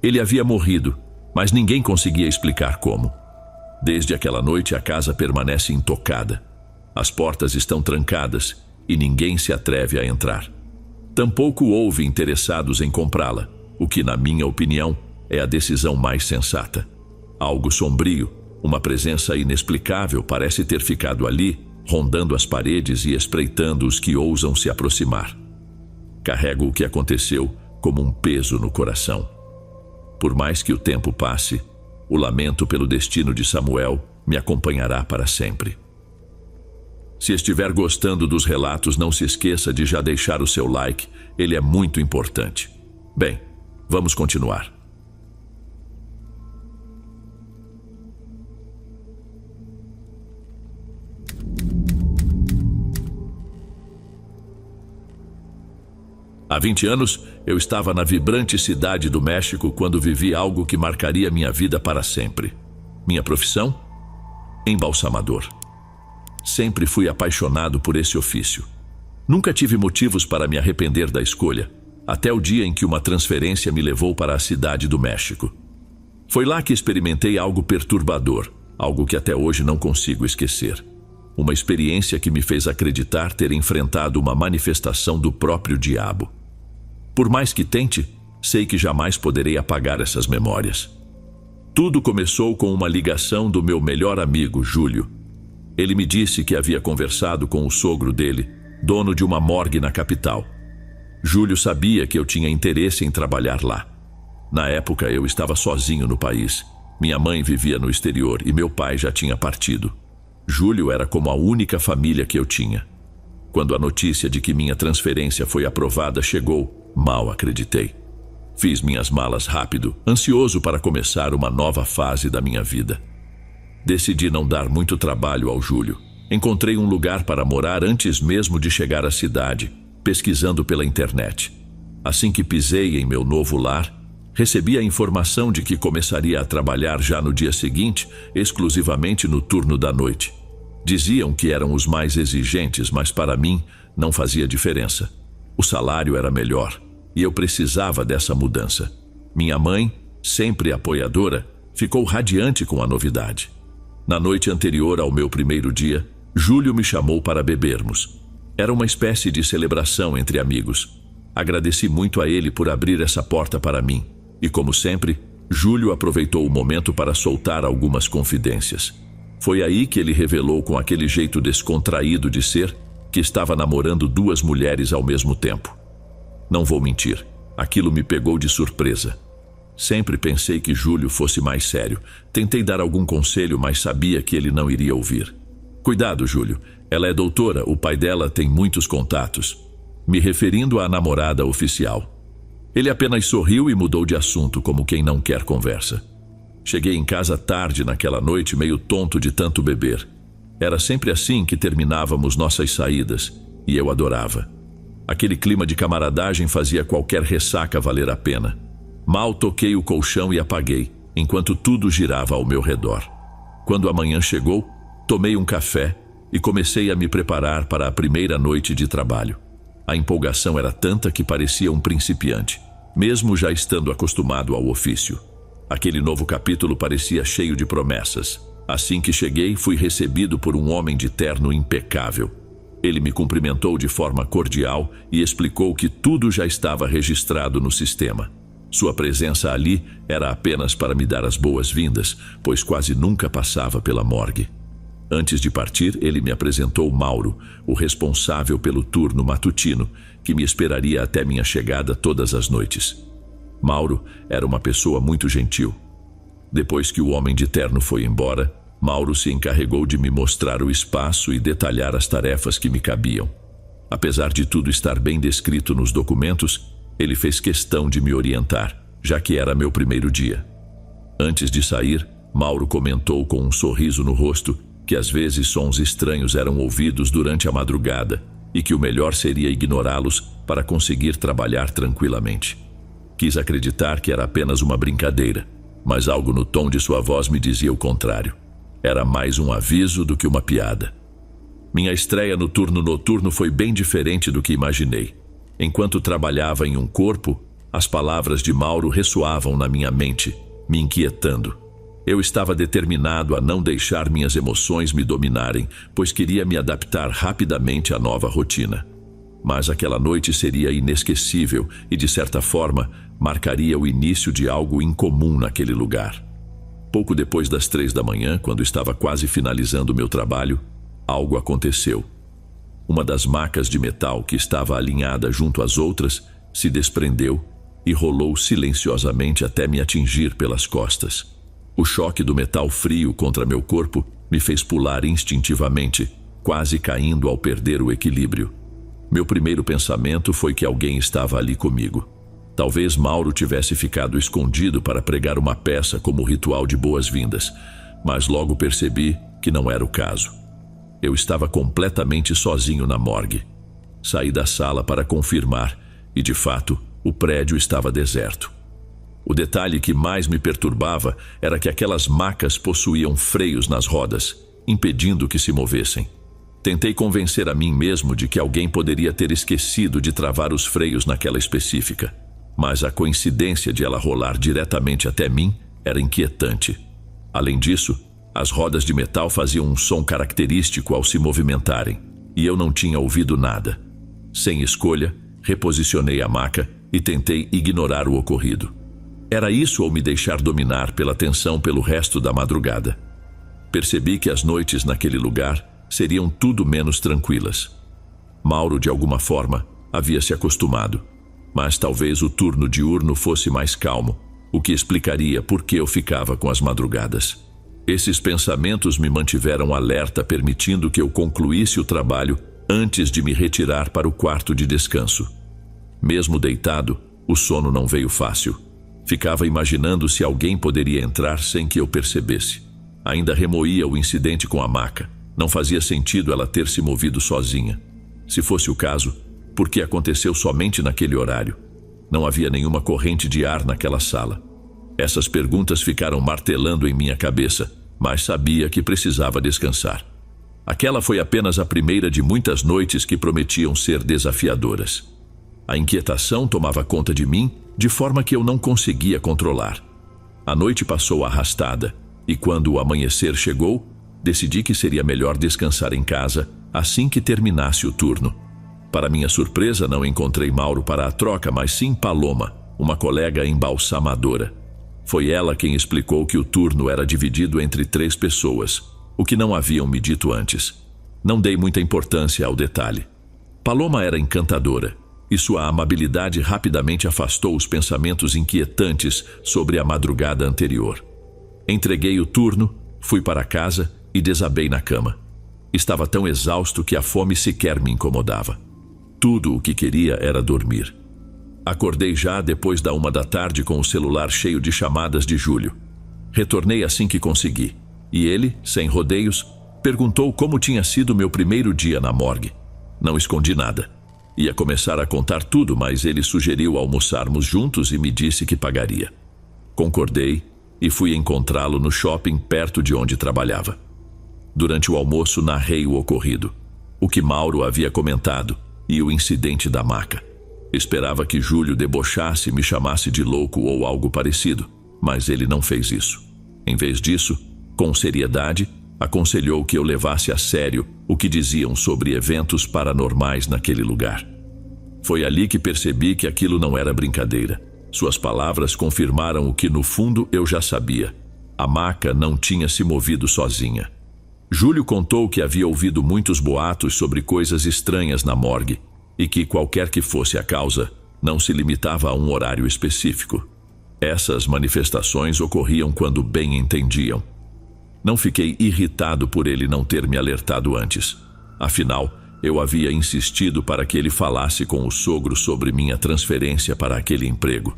Ele havia morrido, mas ninguém conseguia explicar como. Desde aquela noite a casa permanece intocada. As portas estão trancadas e ninguém se atreve a entrar. Tampouco houve interessados em comprá-la, o que, na minha opinião, é a decisão mais sensata. Algo sombrio, Uma presença inexplicável parece ter ficado ali, rondando as paredes e espreitando os que ousam se aproximar. Carrego o que aconteceu como um peso no coração. Por mais que o tempo passe, o lamento pelo destino de Samuel me acompanhará para sempre. Se estiver gostando dos relatos, não se esqueça de já deixar o seu like, ele é muito importante. Bem, vamos continuar. Há 20 anos, eu estava na vibrante cidade do México quando vivi algo que marcaria minha vida para sempre. Minha profissão? Embalsamador. Sempre fui apaixonado por esse ofício. Nunca tive motivos para me arrepender da escolha, até o dia em que uma transferência me levou para a cidade do México. Foi lá que experimentei algo perturbador, algo que até hoje não consigo esquecer. Uma experiência que me fez acreditar ter enfrentado uma manifestação do próprio diabo. Por mais que tente, sei que jamais poderei apagar essas memórias. Tudo começou com uma ligação do meu melhor amigo, Júlio. Ele me disse que havia conversado com o sogro dele, dono de uma morgue na capital. Júlio sabia que eu tinha interesse em trabalhar lá. Na época, eu estava sozinho no país. Minha mãe vivia no exterior e meu pai já tinha partido. Júlio era como a única família que eu tinha. Quando a notícia de que minha transferência foi aprovada chegou, mal acreditei. Fiz minhas malas rápido, ansioso para começar uma nova fase da minha vida. Decidi não dar muito trabalho ao Júlio. Encontrei um lugar para morar antes mesmo de chegar à cidade, pesquisando pela internet. Assim que pisei em meu novo lar, recebi a informação de que começaria a trabalhar já no dia seguinte, exclusivamente no turno da noite. Diziam que eram os mais exigentes, mas para mim não fazia diferença. O salário era melhor e eu precisava dessa mudança. Minha mãe, sempre apoiadora, ficou radiante com a novidade. Na noite anterior ao meu primeiro dia, Júlio me chamou para bebermos. Era uma espécie de celebração entre amigos. Agradeci muito a ele por abrir essa porta para mim. E como sempre, Júlio aproveitou o momento para soltar algumas confidências. Foi aí que ele revelou com aquele jeito descontraído de ser que estava namorando 2 mulheres ao mesmo tempo. Não vou mentir, aquilo me pegou de surpresa. Sempre pensei que Júlio fosse mais sério. Tentei dar algum conselho, mas sabia que ele não iria ouvir. Cuidado, Júlio. Ela é doutora, o pai dela tem muitos contatos. Me referindo à namorada oficial. Ele apenas sorriu e mudou de assunto, como quem não quer conversa. Cheguei em casa tarde naquela noite, meio tonto de tanto beber. Era sempre assim que terminávamos nossas saídas, e eu adorava. Aquele clima de camaradagem fazia qualquer ressaca valer a pena. Mal toquei o colchão e apaguei, enquanto tudo girava ao meu redor. Quando a manhã chegou, tomei um café e comecei a me preparar para a primeira noite de trabalho. A empolgação era tanta que parecia um principiante, mesmo já estando acostumado ao ofício. Aquele novo capítulo parecia cheio de promessas. Assim que cheguei, fui recebido por um homem de terno impecável. Ele me cumprimentou de forma cordial e explicou que tudo já estava registrado no sistema. Sua presença ali era apenas para me dar as boas-vindas, pois quase nunca passava pela morgue. Antes de partir, ele me apresentou Mauro, o responsável pelo turno matutino, que me esperaria até minha chegada todas as noites. Mauro era uma pessoa muito gentil. Depois que o homem de terno foi embora, Mauro se encarregou de me mostrar o espaço e detalhar as tarefas que me cabiam. Apesar de tudo estar bem descrito nos documentos, ele fez questão de me orientar, já que era meu primeiro dia. Antes de sair, Mauro comentou com um sorriso no rosto que às vezes sons estranhos eram ouvidos durante a madrugada e que o melhor seria ignorá-los para conseguir trabalhar tranquilamente. Quis acreditar que era apenas uma brincadeira, mas algo no tom de sua voz me dizia o contrário. Era mais um aviso do que uma piada. Minha estreia no turno noturno foi bem diferente do que imaginei. Enquanto trabalhava em um corpo, as palavras de Mauro ressoavam na minha mente, me inquietando. Eu estava determinado a não deixar minhas emoções me dominarem, pois queria me adaptar rapidamente à nova rotina. Mas aquela noite seria inesquecível e, de certa forma, marcaria o início de algo incomum naquele lugar. Pouco depois das 3 da manhã, quando estava quase finalizando o meu trabalho, algo aconteceu. Uma das macas de metal que estava alinhada junto às outras se desprendeu e rolou silenciosamente até me atingir pelas costas. O choque do metal frio contra meu corpo me fez pular instintivamente, quase caindo ao perder o equilíbrio. Meu primeiro pensamento foi que alguém estava ali comigo. Talvez Mauro tivesse ficado escondido para pregar uma peça como ritual de boas-vindas, mas logo percebi que não era o caso. Eu estava completamente sozinho na morgue. Saí da sala para confirmar e, de fato, o prédio estava deserto. O detalhe que mais me perturbava era que aquelas macas possuíam freios nas rodas, impedindo que se movessem. Tentei convencer a mim mesmo de que alguém poderia ter esquecido de travar os freios naquela específica, mas a coincidência de ela rolar diretamente até mim era inquietante. Além disso, as rodas de metal faziam um som característico ao se movimentarem, e eu não tinha ouvido nada. Sem escolha, reposicionei a maca e tentei ignorar o ocorrido. Era isso ou me deixar dominar pela tensão pelo resto da madrugada? Percebi que as noites naquele lugar seriam tudo menos tranquilas. Mauro, de alguma forma, havia se acostumado, mas talvez o turno diurno fosse mais calmo, o que explicaria por que eu ficava com as madrugadas. Esses pensamentos me mantiveram alerta, permitindo que eu concluísse o trabalho antes de me retirar para o quarto de descanso. Mesmo deitado, o sono não veio fácil. Ficava imaginando se alguém poderia entrar sem que eu percebesse. Ainda remoía o incidente com a maca. Não fazia sentido ela ter se movido sozinha. Se fosse o caso, por que aconteceu somente naquele horário? Não havia nenhuma corrente de ar naquela sala. Essas perguntas ficaram martelando em minha cabeça, mas sabia que precisava descansar. Aquela foi apenas a primeira de muitas noites que prometiam ser desafiadoras. A inquietação tomava conta de mim de forma que eu não conseguia controlar. A noite passou arrastada, e quando o amanhecer chegou, decidi que seria melhor descansar em casa assim que terminasse o turno. Para minha surpresa, não encontrei Mauro para a troca, mas sim Paloma, uma colega embalsamadora. Foi ela quem explicou que o turno era dividido entre 3 pessoas, o que não haviam me dito antes. Não dei muita importância ao detalhe. Paloma era encantadora, e sua amabilidade rapidamente afastou os pensamentos inquietantes sobre a madrugada anterior. Entreguei o turno, fui para casa e desabei na cama. Estava tão exausto que a fome sequer me incomodava. Tudo o que queria era dormir. Acordei já depois da 1 da tarde com o celular cheio de chamadas de Júlio. Retornei assim que consegui, e ele, sem rodeios, perguntou como tinha sido meu primeiro dia na morgue. Não escondi nada. Ia começar a contar tudo, mas ele sugeriu almoçarmos juntos e me disse que pagaria. Concordei e fui encontrá-lo no shopping perto de onde trabalhava. Durante o almoço narrei o ocorrido, o que Mauro havia comentado e o incidente da maca. Esperava que Júlio debochasse e me chamasse de louco ou algo parecido, mas ele não fez isso. Em vez disso, com seriedade, aconselhou que eu levasse a sério o que diziam sobre eventos paranormais naquele lugar. Foi ali que percebi que aquilo não era brincadeira. Suas palavras confirmaram o que no fundo eu já sabia. A maca não tinha se movido sozinha. Júlio contou que havia ouvido muitos boatos sobre coisas estranhas na morgue e que, qualquer que fosse a causa, não se limitava a um horário específico. Essas manifestações ocorriam quando bem entendiam. Não fiquei irritado por ele não ter me alertado antes. Afinal, eu havia insistido para que ele falasse com o sogro sobre minha transferência para aquele emprego.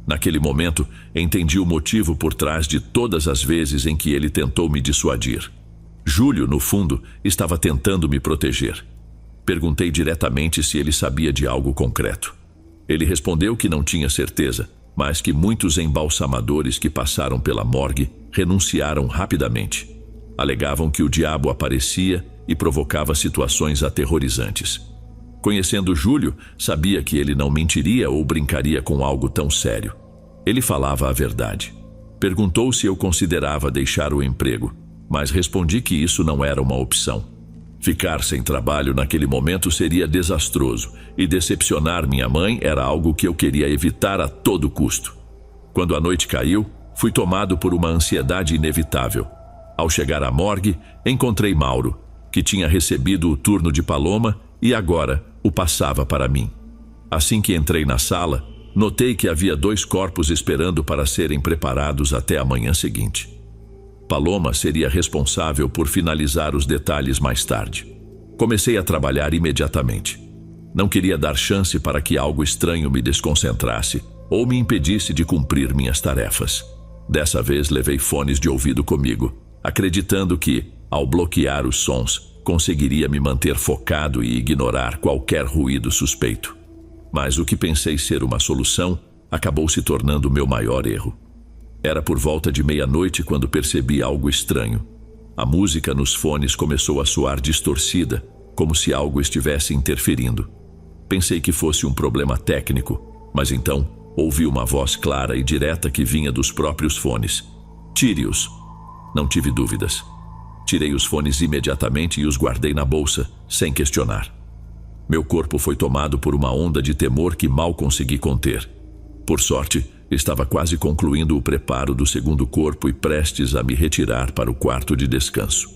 Naquele momento, entendi o motivo por trás de todas as vezes em que ele tentou me dissuadir. Júlio, no fundo, estava tentando me proteger. Perguntei diretamente se ele sabia de algo concreto. Ele respondeu que não tinha certeza, mas que muitos embalsamadores que passaram pela morgue renunciaram rapidamente. Alegavam que o diabo aparecia e provocava situações aterrorizantes. Conhecendo Júlio, sabia que ele não mentiria ou brincaria com algo tão sério. Ele falava a verdade. Perguntou se eu considerava deixar o emprego, mas respondi que isso não era uma opção. Ficar sem trabalho naquele momento seria desastroso, e decepcionar minha mãe era algo que eu queria evitar a todo custo. Quando a noite caiu, Fui tomado por uma ansiedade inevitável. Ao chegar à morgue, encontrei Mauro, que tinha recebido o turno de Paloma e agora o passava para mim. Assim que entrei na sala, notei que havia 2 corpos esperando para serem preparados até a manhã seguinte. Paloma seria responsável por finalizar os detalhes mais tarde. Comecei a trabalhar imediatamente. Não queria dar chance para que algo estranho me desconcentrasse ou me impedisse de cumprir minhas tarefas. Dessa vez levei fones de ouvido comigo, acreditando que, ao bloquear os sons, conseguiria me manter focado e ignorar qualquer ruído suspeito. Mas o que pensei ser uma solução acabou se tornando o meu maior erro. Era por volta de meia-noite quando percebi algo estranho. A música nos fones começou a soar distorcida, como se algo estivesse interferindo. Pensei que fosse um problema técnico, mas então ouvi uma voz clara e direta que vinha dos próprios fones. Tire-os. Não tive dúvidas. Tirei os fones imediatamente e os guardei na bolsa, sem questionar. Meu corpo foi tomado por uma onda de temor que mal consegui conter. Por sorte, estava quase concluindo o preparo do segundo corpo e prestes a me retirar para o quarto de descanso.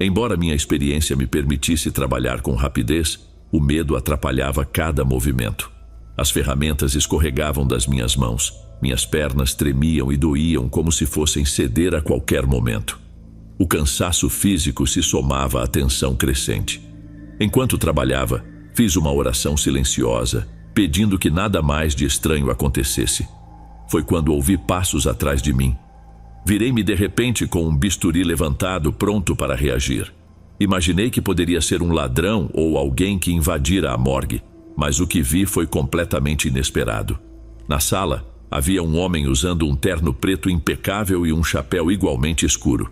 Embora minha experiência me permitisse trabalhar com rapidez, o medo atrapalhava cada movimento. As ferramentas escorregavam das minhas mãos, minhas pernas tremiam e doíam como se fossem ceder a qualquer momento. O cansaço físico se somava à tensão crescente. Enquanto trabalhava, fiz uma oração silenciosa, pedindo que nada mais de estranho acontecesse. Foi quando ouvi passos atrás de mim. Virei-me de repente com um bisturi levantado, pronto para reagir. Imaginei que poderia ser um ladrão ou alguém que invadira a morgue, mas o que vi foi completamente inesperado. Na sala, havia um homem usando um terno preto impecável e um chapéu igualmente escuro.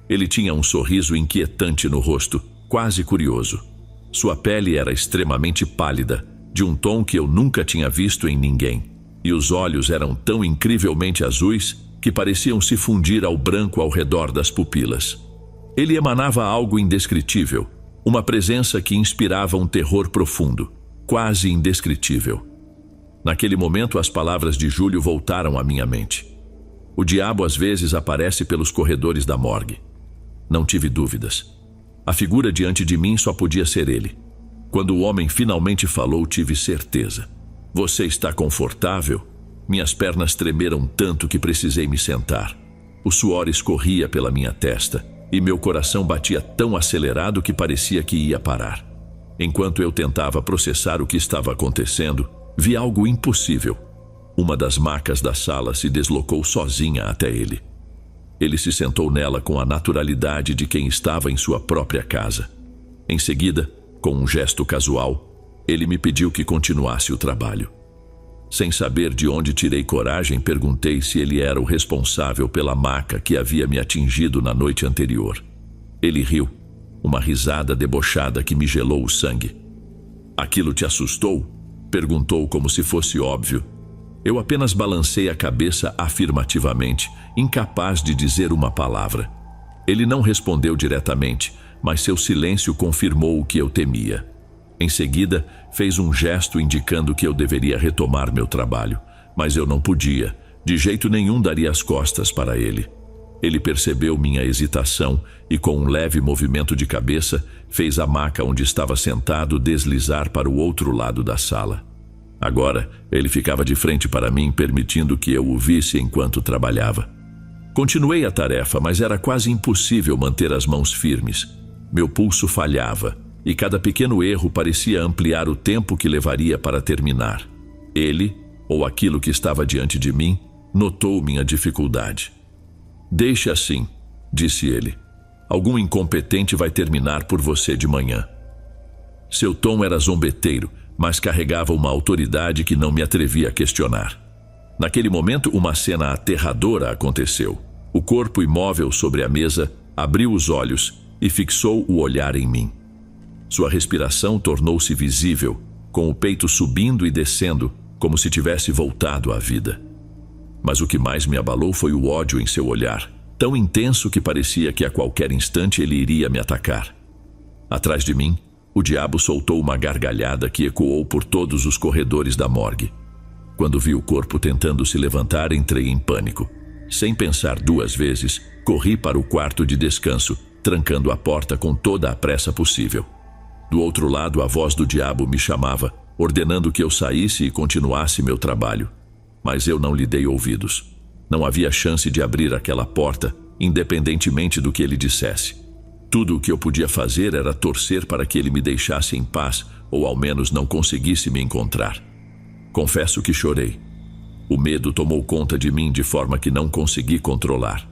Ele tinha um sorriso inquietante no rosto, quase curioso. Sua pele era extremamente pálida, de um tom que eu nunca tinha visto em ninguém, e os olhos eram tão incrivelmente azuis que pareciam se fundir ao branco ao redor das pupilas. Ele emanava algo indescritível, uma presença que inspirava um terror profundo, quase indescritível. Naquele momento, as palavras de Júlio voltaram à minha mente. O diabo às vezes aparece pelos corredores da morgue. Não tive dúvidas. A figura diante de mim só podia ser ele. Quando o homem finalmente falou, tive certeza. Você está confortável? Minhas pernas tremeram tanto que precisei me sentar. O suor escorria pela minha testa e meu coração batia tão acelerado que parecia que ia parar. Enquanto eu tentava processar o que estava acontecendo, vi algo impossível. Uma das macas da sala se deslocou sozinha até ele. Ele se sentou nela com a naturalidade de quem estava em sua própria casa. Em seguida, com um gesto casual, ele me pediu que continuasse o trabalho. Sem saber de onde tirei coragem, perguntei se ele era o responsável pela maca que havia me atingido na noite anterior. Ele riu, uma risada debochada que me gelou o sangue. Aquilo te assustou? Perguntou como se fosse óbvio. Eu apenas balancei a cabeça afirmativamente, incapaz de dizer uma palavra. Ele não respondeu diretamente, mas seu silêncio confirmou o que eu temia. Em seguida, fez um gesto indicando que eu deveria retomar meu trabalho, mas eu não podia, de jeito nenhum daria as costas para ele. Ele percebeu minha hesitação e, com um leve movimento de cabeça, fez a maca onde estava sentado deslizar para o outro lado da sala. Agora, ele ficava de frente para mim, permitindo que eu o visse enquanto trabalhava. Continuei a tarefa, mas era quase impossível manter as mãos firmes. Meu pulso falhava, e cada pequeno erro parecia ampliar o tempo que levaria para terminar. Ele, ou aquilo que estava diante de mim, notou minha dificuldade. Deixe assim, disse ele. Algum incompetente vai terminar por você de manhã. Seu tom era zombeteiro, mas carregava uma autoridade que não me atrevia a questionar. Naquele momento, uma cena aterradora aconteceu. O corpo imóvel sobre a mesa abriu os olhos e fixou o olhar em mim. Sua respiração tornou-se visível, com o peito subindo e descendo, como se tivesse voltado à vida. Mas o que mais me abalou foi o ódio em seu olhar, tão intenso que parecia que a qualquer instante ele iria me atacar. Atrás de mim, o diabo soltou uma gargalhada que ecoou por todos os corredores da morgue. Quando vi o corpo tentando se levantar, entrei em pânico. Sem pensar duas vezes, corri para o quarto de descanso, trancando a porta com toda a pressa possível. Do outro lado, a voz do diabo me chamava, ordenando que eu saísse e continuasse meu trabalho. Mas eu não lhe dei ouvidos. Não havia chance de abrir aquela porta, independentemente do que ele dissesse. Tudo o que eu podia fazer era torcer para que ele me deixasse em paz, ou ao menos não conseguisse me encontrar. Confesso que chorei. O medo tomou conta de mim de forma que não consegui controlar.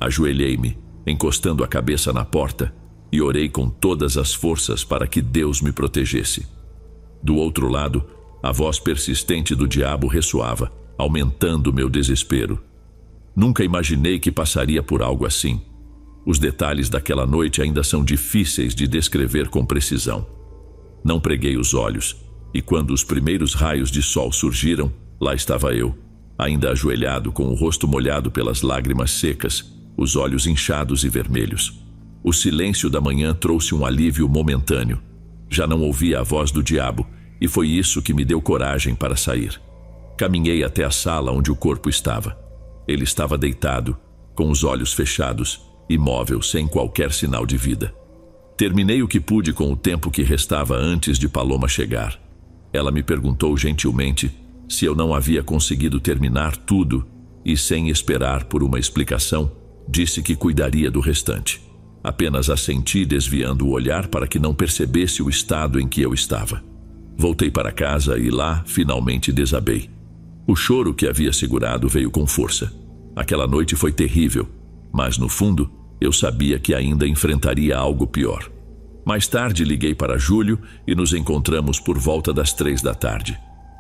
Ajoelhei-me, encostando a cabeça na porta, e orei com todas as forças para que Deus me protegesse. Do outro lado, a voz persistente do diabo ressoava, aumentando meu desespero. Nunca imaginei que passaria por algo assim. Os detalhes daquela noite ainda são difíceis de descrever com precisão. Não preguei os olhos, e quando os primeiros raios de sol surgiram, lá estava eu, ainda ajoelhado, com o rosto molhado pelas lágrimas secas, os olhos inchados e vermelhos. O silêncio da manhã trouxe um alívio momentâneo. Já não ouvia a voz do diabo, e foi isso que me deu coragem para sair. Caminhei até a sala onde o corpo estava. Ele estava deitado, com os olhos fechados, imóvel, sem qualquer sinal de vida. Terminei o que pude com o tempo que restava antes de Paloma chegar. Ela me perguntou gentilmente se eu não havia conseguido terminar tudo e, sem esperar por uma explicação, disse que cuidaria do restante. Apenas assenti, desviando o olhar para que não percebesse o estado em que eu estava. Voltei para casa e lá, finalmente, desabei. O choro que havia segurado veio com força. Aquela noite foi terrível, mas no fundo, eu sabia que ainda enfrentaria algo pior. Mais tarde liguei para Júlio e nos encontramos por volta das 3 da tarde.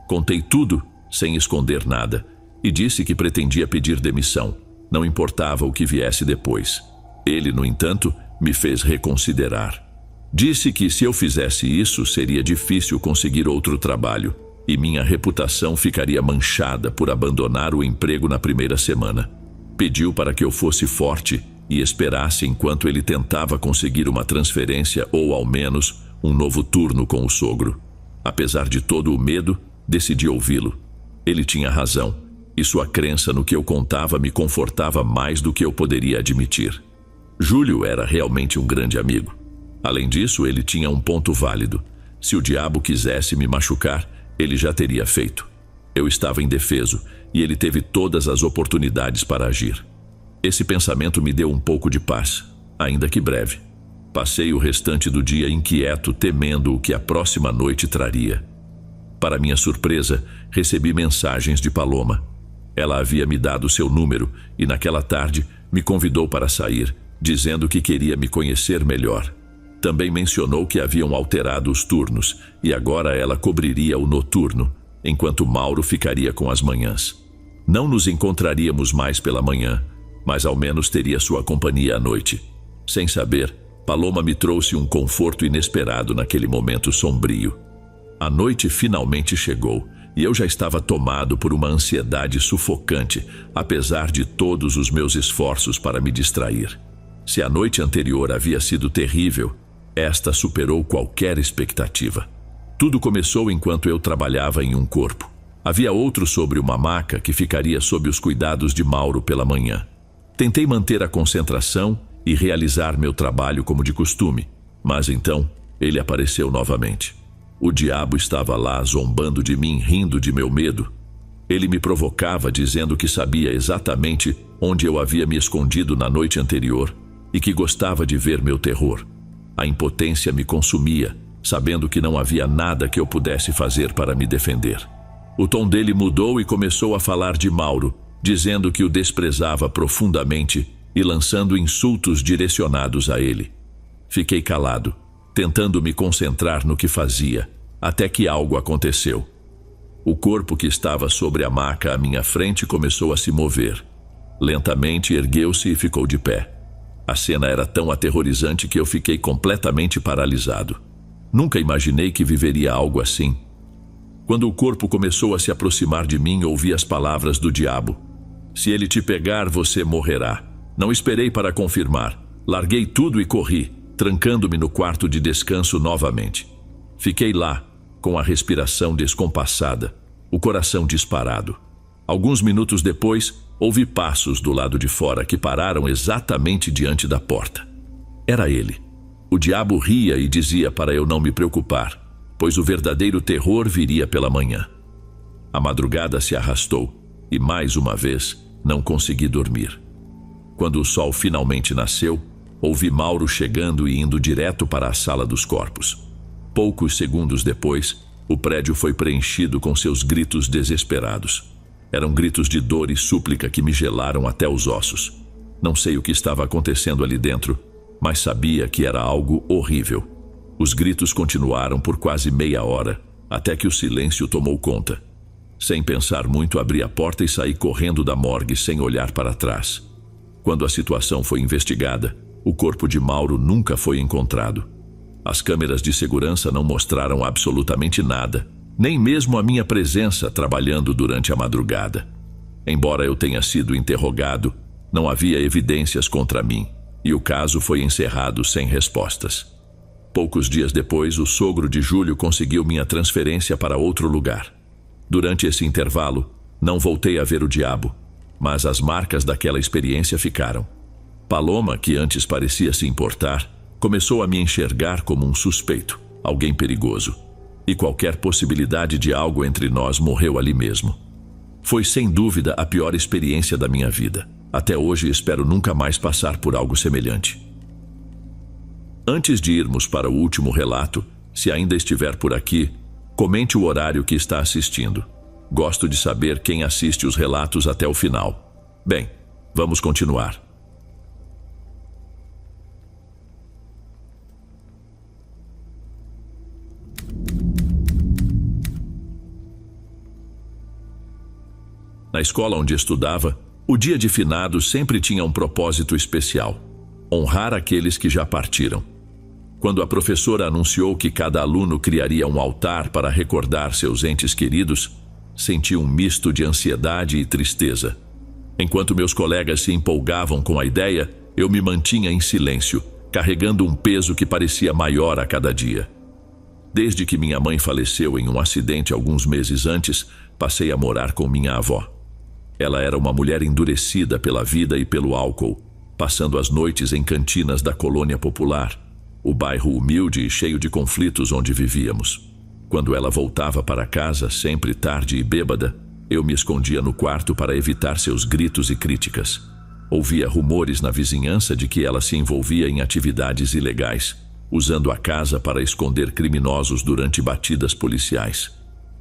Contei tudo, sem esconder nada, e disse que pretendia pedir demissão, não importava o que viesse depois. Ele, no entanto, me fez reconsiderar. Disse que se eu fizesse isso, seria difícil conseguir outro trabalho, e minha reputação ficaria manchada por abandonar o emprego na primeira semana. Pediu para que eu fosse forte e esperasse enquanto ele tentava conseguir uma transferência ou, ao menos, um novo turno com o sogro. Apesar de todo o medo, decidi ouvi-lo. Ele tinha razão, e sua crença no que eu contava me confortava mais do que eu poderia admitir. Júlio era realmente um grande amigo. Além disso, ele tinha um ponto válido. Se o diabo quisesse me machucar, ele já teria feito. Eu estava indefeso, e ele teve todas as oportunidades para agir. Esse pensamento me deu um pouco de paz, ainda que breve. Passei o restante do dia inquieto, temendo o que a próxima noite traria. Para minha surpresa, recebi mensagens de Paloma. Ela havia me dado seu número e naquela tarde me convidou para sair, dizendo que queria me conhecer melhor. Também mencionou que haviam alterado os turnos e agora ela cobriria o noturno, enquanto Mauro ficaria com as manhãs. Não nos encontraríamos mais pela manhã, mas ao menos teria sua companhia à noite. Sem saber, Paloma me trouxe um conforto inesperado naquele momento sombrio. A noite finalmente chegou e eu já estava tomado por uma ansiedade sufocante, apesar de todos os meus esforços para me distrair. Se a noite anterior havia sido terrível, esta superou qualquer expectativa. Tudo começou enquanto eu trabalhava em um corpo. Havia outro sobre uma maca que ficaria sob os cuidados de Mauro pela manhã. Tentei manter a concentração e realizar meu trabalho como de costume, mas então ele apareceu novamente. O diabo estava lá zombando de mim, rindo de meu medo. Ele me provocava dizendo que sabia exatamente onde eu havia me escondido na noite anterior e que gostava de ver meu terror. A impotência me consumia, sabendo que não havia nada que eu pudesse fazer para me defender. O tom dele mudou e começou a falar de Mauro, dizendo que o desprezava profundamente e lançando insultos direcionados a ele. Fiquei calado, tentando me concentrar no que fazia, até que algo aconteceu. O corpo que estava sobre a maca à minha frente começou a se mover. Lentamente ergueu-se e ficou de pé. A cena era tão aterrorizante que eu fiquei completamente paralisado. Nunca imaginei que viveria algo assim. Quando o corpo começou a se aproximar de mim, ouvi as palavras do diabo. Se ele te pegar, você morrerá. Não esperei para confirmar. Larguei tudo e corri, trancando-me no quarto de descanso novamente. Fiquei lá, com a respiração descompassada, o coração disparado. Alguns minutos depois, ouvi passos do lado de fora que pararam exatamente diante da porta. Era ele. O diabo ria e dizia para eu não me preocupar, pois o verdadeiro terror viria pela manhã. A madrugada se arrastou e, mais uma vez, não consegui dormir. Quando o sol finalmente nasceu, ouvi Mauro chegando e indo direto para a sala dos corpos. Poucos segundos depois, o prédio foi preenchido com seus gritos desesperados. Eram gritos de dor e súplica que me gelaram até os ossos. Não sei o que estava acontecendo ali dentro, mas sabia que era algo horrível. Os gritos continuaram por quase meia hora, até que o silêncio tomou conta. Sem pensar muito, abri a porta e saí correndo da morgue sem olhar para trás. Quando a situação foi investigada, o corpo de Mauro nunca foi encontrado. As câmeras de segurança não mostraram absolutamente nada, nem mesmo a minha presença trabalhando durante a madrugada. Embora eu tenha sido interrogado, não havia evidências contra mim, e o caso foi encerrado sem respostas. Poucos dias depois, o sogro de Júlio conseguiu minha transferência para outro lugar. Durante esse intervalo, não voltei a ver o diabo, mas as marcas daquela experiência ficaram. Paloma, que antes parecia se importar, começou a me enxergar como um suspeito, alguém perigoso. E qualquer possibilidade de algo entre nós morreu ali mesmo. Foi sem dúvida a pior experiência da minha vida. Até hoje espero nunca mais passar por algo semelhante. Antes de irmos para o último relato, se ainda estiver por aqui, comente o horário que está assistindo. Gosto de saber quem assiste os relatos até o final. Bem, vamos continuar. Na escola onde estudava, o dia de finados sempre tinha um propósito especial: honrar aqueles que já partiram. Quando a professora anunciou que cada aluno criaria um altar para recordar seus entes queridos, senti um misto de ansiedade e tristeza. Enquanto meus colegas se empolgavam com a ideia, eu me mantinha em silêncio, carregando um peso que parecia maior a cada dia. Desde que minha mãe faleceu em um acidente alguns meses antes, passei a morar com minha avó. Ela era uma mulher endurecida pela vida e pelo álcool, passando as noites em cantinas da colônia popular, o bairro humilde e cheio de conflitos onde vivíamos. Quando ela voltava para casa, sempre tarde e bêbada, eu me escondia no quarto para evitar seus gritos e críticas. Ouvia rumores na vizinhança de que ela se envolvia em atividades ilegais, usando a casa para esconder criminosos durante batidas policiais.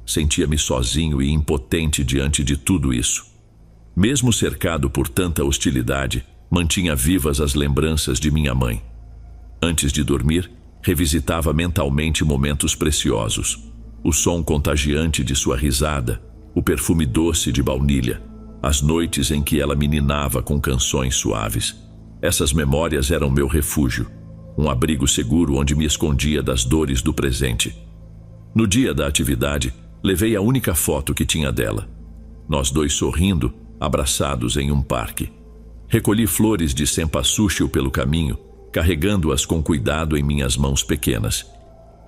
Sentia-me sozinho e impotente diante de tudo isso. Mesmo cercado por tanta hostilidade, mantinha vivas as lembranças de minha mãe. Antes de dormir, revisitava mentalmente momentos preciosos: o som contagiante de sua risada, o perfume doce de baunilha, as noites em que ela me ninava com canções suaves. Essas memórias eram meu refúgio, um abrigo seguro onde me escondia das dores do presente. No dia da atividade, levei a única foto que tinha dela. Nós dois sorrindo, abraçados em um parque. Recolhi flores de cempasúchil pelo caminho, carregando-as com cuidado em minhas mãos pequenas.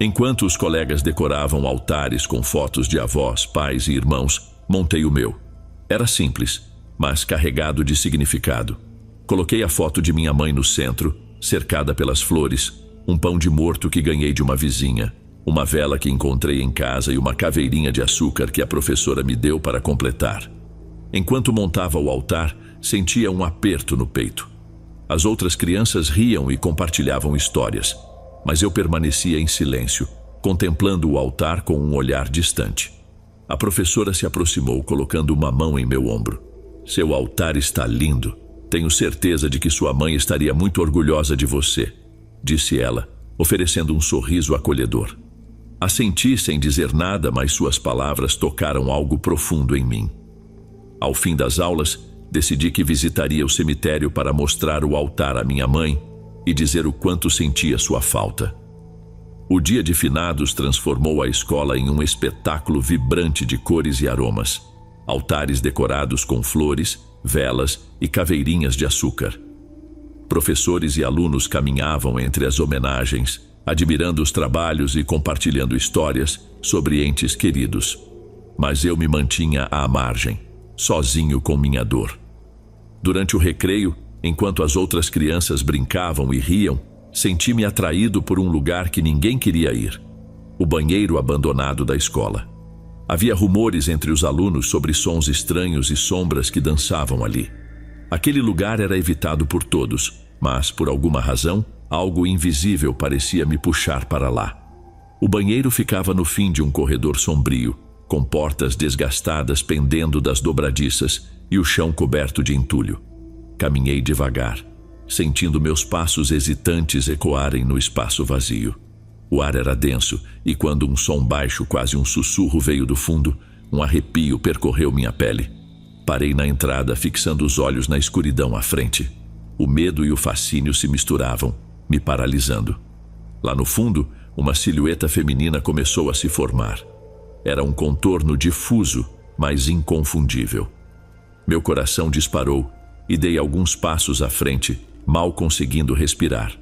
Enquanto os colegas decoravam altares com fotos de avós, pais e irmãos, montei o meu. Era simples, mas carregado de significado. Coloquei a foto de minha mãe no centro, cercada pelas flores, um pão de morto que ganhei de uma vizinha, uma vela que encontrei em casa e uma caveirinha de açúcar que a professora me deu para completar. Enquanto montava o altar, sentia um aperto no peito. As outras crianças riam e compartilhavam histórias, mas eu permanecia em silêncio, contemplando o altar com um olhar distante. A professora se aproximou, colocando uma mão em meu ombro. "Seu altar está lindo. Tenho certeza de que sua mãe estaria muito orgulhosa de você", disse ela, oferecendo um sorriso acolhedor. Assenti sem dizer nada, mas suas palavras tocaram algo profundo em mim. Ao fim das aulas, decidi que visitaria o cemitério para mostrar o altar à minha mãe e dizer o quanto sentia sua falta. O dia de finados transformou a escola em um espetáculo vibrante de cores e aromas. Altares decorados com flores, velas e caveirinhas de açúcar. Professores e alunos caminhavam entre as homenagens, admirando os trabalhos e compartilhando histórias sobre entes queridos. Mas eu me mantinha à margem, sozinho com minha dor. Durante o recreio, enquanto as outras crianças brincavam e riam, senti-me atraído por um lugar que ninguém queria ir: o banheiro abandonado da escola. Havia rumores entre os alunos sobre sons estranhos e sombras que dançavam ali. Aquele lugar era evitado por todos, mas, por alguma razão, algo invisível parecia me puxar para lá. O banheiro ficava no fim de um corredor sombrio, com portas desgastadas pendendo das dobradiças e o chão coberto de entulho. Caminhei devagar, sentindo meus passos hesitantes ecoarem no espaço vazio. O ar era denso e quando um som baixo, quase um sussurro, veio do fundo, um arrepio percorreu minha pele. Parei na entrada, fixando os olhos na escuridão à frente. O medo e o fascínio se misturavam, me paralisando. Lá no fundo, uma silhueta feminina começou a se formar. Era um contorno difuso, mas inconfundível. Meu coração disparou e dei alguns passos à frente, mal conseguindo respirar.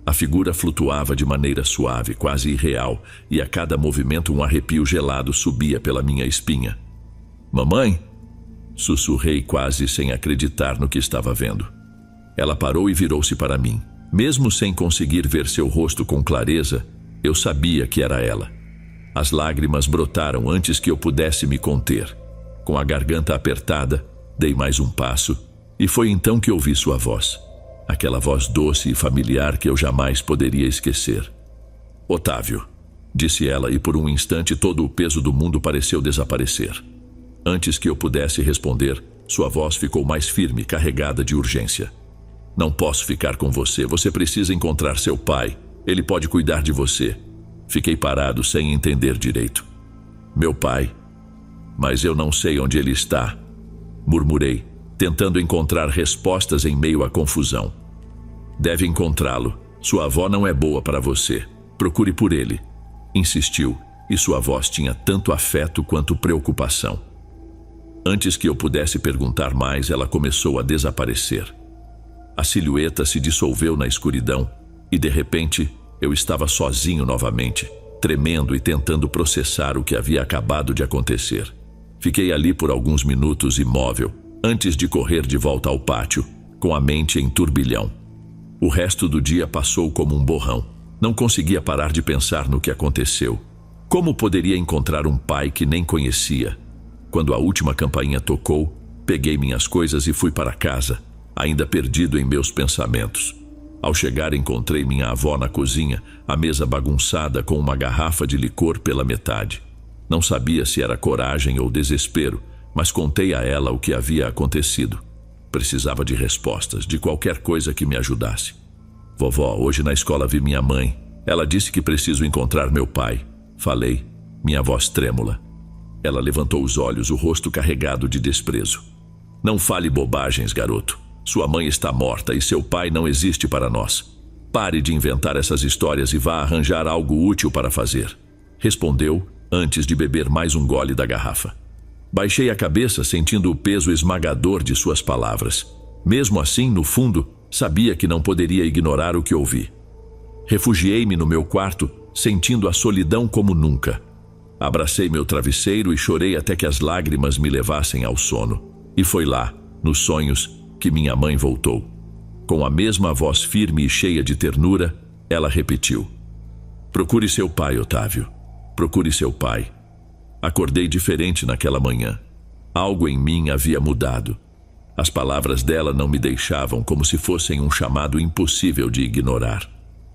A figura flutuava de maneira suave, quase irreal, e a cada movimento um arrepio gelado subia pela minha espinha. "Mamãe?" sussurrei quase sem acreditar no que estava vendo. Ela parou e virou-se para mim. Mesmo sem conseguir ver seu rosto com clareza, eu sabia que era ela. As lágrimas brotaram antes que eu pudesse me conter. Com a garganta apertada, dei mais um passo, e foi então que ouvi sua voz. Aquela voz doce e familiar que eu jamais poderia esquecer. "Otávio", disse ela, e por um instante todo o peso do mundo pareceu desaparecer. Antes que eu pudesse responder, sua voz ficou mais firme, carregada de urgência. "Não posso ficar com você. Você precisa encontrar seu pai. Ele pode cuidar de você." Fiquei parado, sem entender direito. "Meu pai? Mas eu não sei onde ele está", murmurei, tentando encontrar respostas em meio à confusão. "Deve encontrá-lo. Sua avó não é boa para você. Procure por ele", insistiu, e sua voz tinha tanto afeto quanto preocupação. Antes que eu pudesse perguntar mais, ela começou a desaparecer. A silhueta se dissolveu na escuridão e, de repente, eu estava sozinho novamente, tremendo e tentando processar o que havia acabado de acontecer. Fiquei ali por alguns minutos imóvel, antes de correr de volta ao pátio, com a mente em turbilhão. O resto do dia passou como um borrão. Não conseguia parar de pensar no que aconteceu. Como poderia encontrar um pai que nem conhecia? Quando a última campainha tocou, peguei minhas coisas e fui para casa, ainda perdido em meus pensamentos. Ao chegar, encontrei minha avó na cozinha, a mesa bagunçada com uma garrafa de licor pela metade. Não sabia se era coragem ou desespero, mas contei a ela o que havia acontecido. Precisava de respostas, de qualquer coisa que me ajudasse. "Vovó, hoje na escola vi minha mãe. Ela disse que preciso encontrar meu pai", falei, minha voz trêmula. Ela levantou os olhos, o rosto carregado de desprezo. "Não fale bobagens, garoto. Sua mãe está morta e seu pai não existe para nós. Pare de inventar essas histórias e vá arranjar algo útil para fazer", respondeu, antes de beber mais um gole da garrafa. Baixei a cabeça, sentindo o peso esmagador de suas palavras. Mesmo assim, no fundo, sabia que não poderia ignorar o que ouvi. Refugiei-me no meu quarto, sentindo a solidão como nunca. Abracei meu travesseiro e chorei até que as lágrimas me levassem ao sono. E foi lá, nos sonhos, que minha mãe voltou. Com a mesma voz firme e cheia de ternura, ela repetiu: "Procure seu pai, Otávio. Procure seu pai." Acordei diferente naquela manhã. Algo em mim havia mudado. As palavras dela não me deixavam, como se fossem um chamado impossível de ignorar.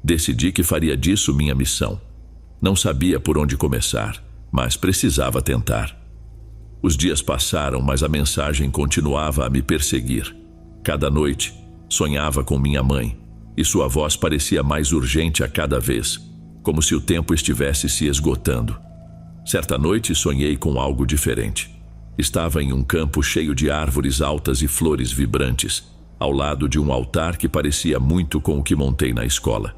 Decidi que faria disso minha missão. Não sabia por onde começar, mas precisava tentar. Os dias passaram, mas a mensagem continuava a me perseguir. Cada noite, sonhava com minha mãe, e sua voz parecia mais urgente a cada vez, como se o tempo estivesse se esgotando. Certa noite sonhei com algo diferente. Estava em um campo cheio de árvores altas e flores vibrantes, ao lado de um altar que parecia muito com o que montei na escola.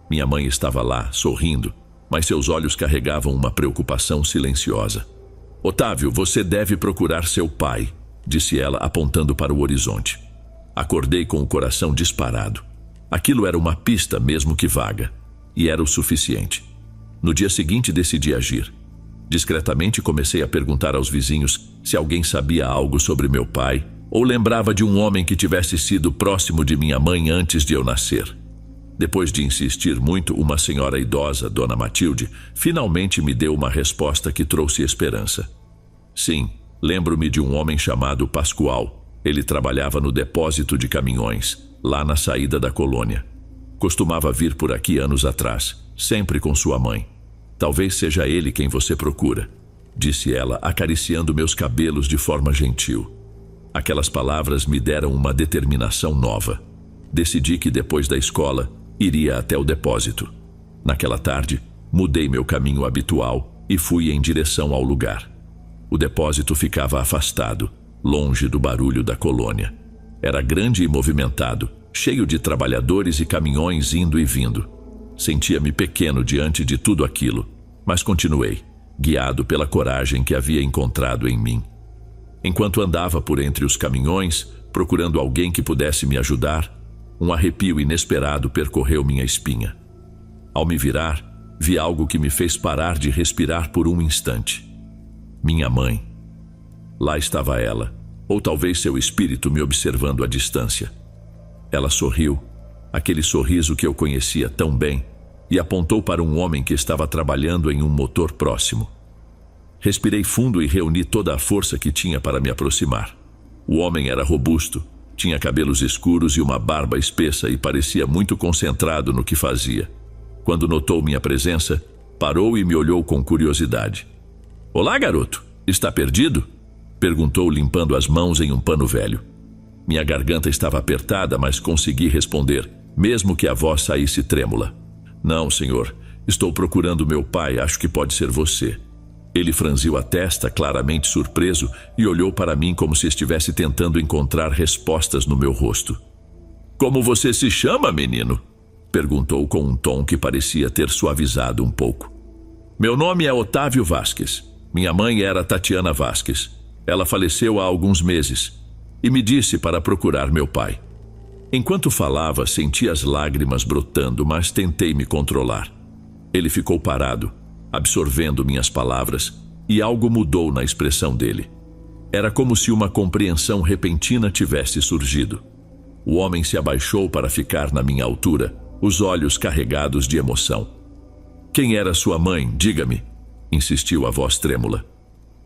Minha mãe estava lá, sorrindo, mas seus olhos carregavam uma preocupação silenciosa. "Otávio, você deve procurar seu pai", disse ela, apontando para o horizonte. Acordei com o coração disparado. Aquilo era uma pista, mesmo que vaga, e era o suficiente. No dia seguinte decidi agir. Discretamente comecei a perguntar aos vizinhos se alguém sabia algo sobre meu pai, ou lembrava de um homem que tivesse sido próximo de minha mãe antes de eu nascer. Depois de insistir muito, uma senhora idosa, Dona Matilde, finalmente me deu uma resposta que trouxe esperança. Sim, lembro-me de um homem chamado Pascoal. Ele trabalhava no depósito de caminhões, lá na saída da colônia. Costumava vir por aqui anos atrás, sempre com sua mãe. Talvez seja ele quem você procura, disse ela, acariciando meus cabelos de forma gentil. Aquelas palavras me deram uma determinação nova. Decidi que depois da escola, iria até o depósito. Naquela tarde, mudei meu caminho habitual e fui em direção ao lugar. O depósito ficava afastado, longe do barulho da colônia. Era grande e movimentado, cheio de trabalhadores e caminhões indo e vindo. Sentia-me pequeno diante de tudo aquilo, mas continuei, guiado pela coragem que havia encontrado em mim. Enquanto andava por entre os caminhões, procurando alguém que pudesse me ajudar, um arrepio inesperado percorreu minha espinha. Ao me virar, vi algo que me fez parar de respirar por um instante. Minha mãe. Lá estava ela, ou talvez seu espírito me observando à distância. Ela sorriu, aquele sorriso que eu conhecia tão bem, e apontou para um homem que estava trabalhando em um motor próximo. Respirei fundo e reuni toda a força que tinha para me aproximar. O homem era robusto, tinha cabelos escuros e uma barba espessa e parecia muito concentrado no que fazia. Quando notou minha presença, parou e me olhou com curiosidade. "Olá, garoto, está perdido?" perguntou, limpando as mãos em um pano velho. Minha garganta estava apertada, mas consegui responder, mesmo que a voz saísse trêmula. "Não, senhor, estou procurando meu pai, acho que pode ser você." Ele franziu a testa, claramente surpreso, e olhou para mim como se estivesse tentando encontrar respostas no meu rosto. "Como você se chama, menino?" perguntou com um tom que parecia ter suavizado um pouco. "Meu nome é Otávio Vasques. Minha mãe era Tatiana Vasques. Ela faleceu há alguns meses e me disse para procurar meu pai." Enquanto falava, senti as lágrimas brotando, mas tentei me controlar. Ele ficou parado, absorvendo minhas palavras, e algo mudou na expressão dele. Era como se uma compreensão repentina tivesse surgido. O homem se abaixou para ficar na minha altura, os olhos carregados de emoção. "Quem era sua mãe? Diga-me", insistiu a voz trêmula.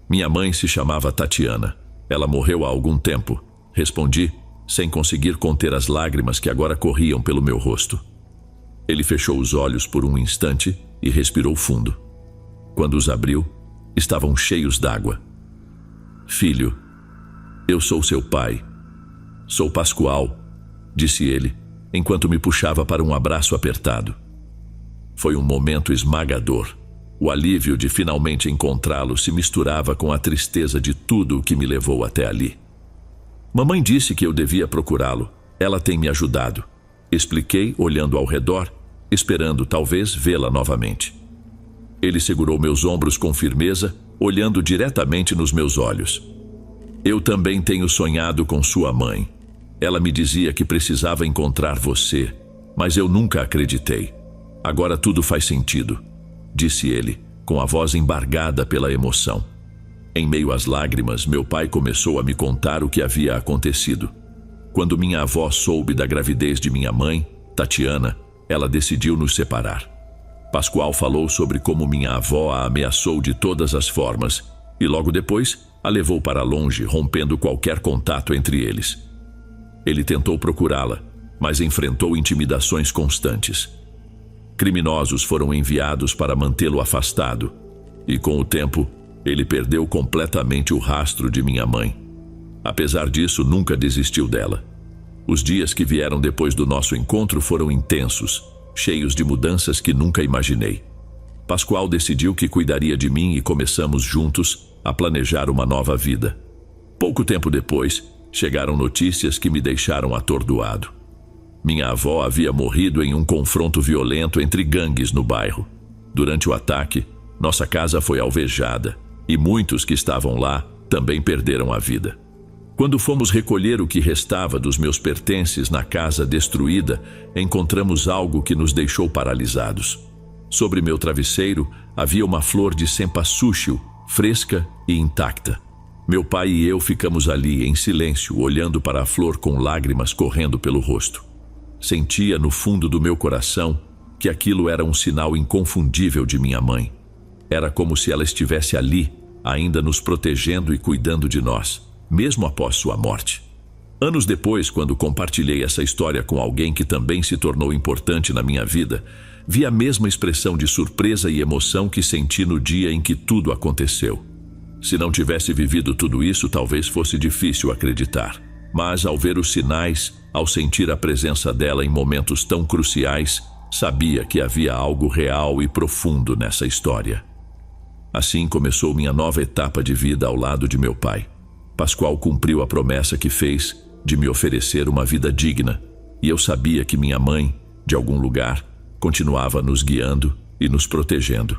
"Minha mãe se chamava Tatiana. Ela morreu há algum tempo", respondi, sem conseguir conter as lágrimas que agora corriam pelo meu rosto. Ele fechou os olhos por um instante e respirou fundo. Quando os abriu, estavam cheios d'água. "Filho, eu sou seu pai. Sou Pascoal", disse ele, enquanto me puxava para um abraço apertado. Foi um momento esmagador. O alívio de finalmente encontrá-lo se misturava com a tristeza de tudo o que me levou até ali. "Mamãe disse que eu devia procurá-lo. Ela tem me ajudado", expliquei, olhando ao redor, esperando talvez vê-la novamente. Ele segurou meus ombros com firmeza, olhando diretamente nos meus olhos. "Eu também tenho sonhado com sua mãe. Ela me dizia que precisava encontrar você, mas eu nunca acreditei. Agora tudo faz sentido", disse ele, com a voz embargada pela emoção. Em meio às lágrimas, meu pai começou a me contar o que havia acontecido. Quando minha avó soube da gravidez de minha mãe, Tatiana, ela decidiu nos separar. Pascoal falou sobre como minha avó a ameaçou de todas as formas e logo depois a levou para longe, rompendo qualquer contato entre eles. Ele tentou procurá-la, mas enfrentou intimidações constantes. Criminosos foram enviados para mantê-lo afastado e, com o tempo, ele perdeu completamente o rastro de minha mãe. Apesar disso, nunca desistiu dela. Os dias que vieram depois do nosso encontro foram intensos, cheios de mudanças que nunca imaginei. Pascoal decidiu que cuidaria de mim e começamos juntos a planejar uma nova vida. Pouco tempo depois, chegaram notícias que me deixaram atordoado. Minha avó havia morrido em um confronto violento entre gangues no bairro. Durante o ataque, nossa casa foi alvejada e muitos que estavam lá também perderam a vida. Quando fomos recolher o que restava dos meus pertences na casa destruída, encontramos algo que nos deixou paralisados. Sobre meu travesseiro havia uma flor de cempasúchil, fresca e intacta. Meu pai e eu ficamos ali, em silêncio, olhando para a flor com lágrimas correndo pelo rosto. Sentia no fundo do meu coração que aquilo era um sinal inconfundível de minha mãe. Era como se ela estivesse ali, ainda nos protegendo e cuidando de nós, mesmo após sua morte. Anos depois, quando compartilhei essa história com alguém que também se tornou importante na minha vida, vi a mesma expressão de surpresa e emoção que senti no dia em que tudo aconteceu. Se não tivesse vivido tudo isso, talvez fosse difícil acreditar. Mas ao ver os sinais, ao sentir a presença dela em momentos tão cruciais, sabia que havia algo real e profundo nessa história. Assim começou minha nova etapa de vida ao lado de meu pai. Pascoal cumpriu a promessa que fez de me oferecer uma vida digna, e eu sabia que minha mãe, de algum lugar, continuava nos guiando e nos protegendo.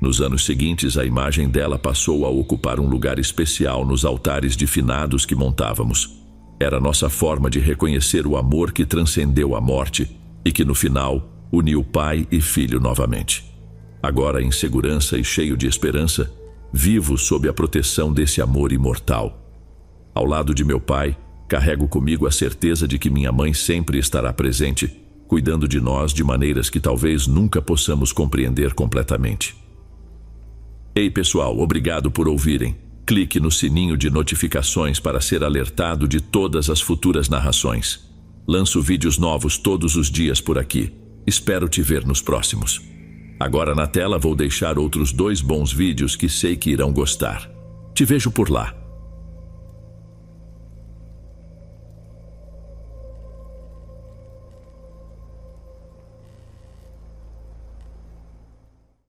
Nos anos seguintes, a imagem dela passou a ocupar um lugar especial nos altares de finados que montávamos. Era nossa forma de reconhecer o amor que transcendeu a morte e que, no final, uniu pai e filho novamente. Agora, em segurança e cheio de esperança, vivo sob a proteção desse amor imortal. Ao lado de meu pai, carrego comigo a certeza de que minha mãe sempre estará presente, cuidando de nós de maneiras que talvez nunca possamos compreender completamente. Ei pessoal, obrigado por ouvirem. Clique no sininho de notificações para ser alertado de todas as futuras narrações. Lanço vídeos novos todos os dias por aqui. Espero te ver nos próximos. Agora na tela vou deixar outros 2 bons vídeos que sei que irão gostar. Te vejo por lá.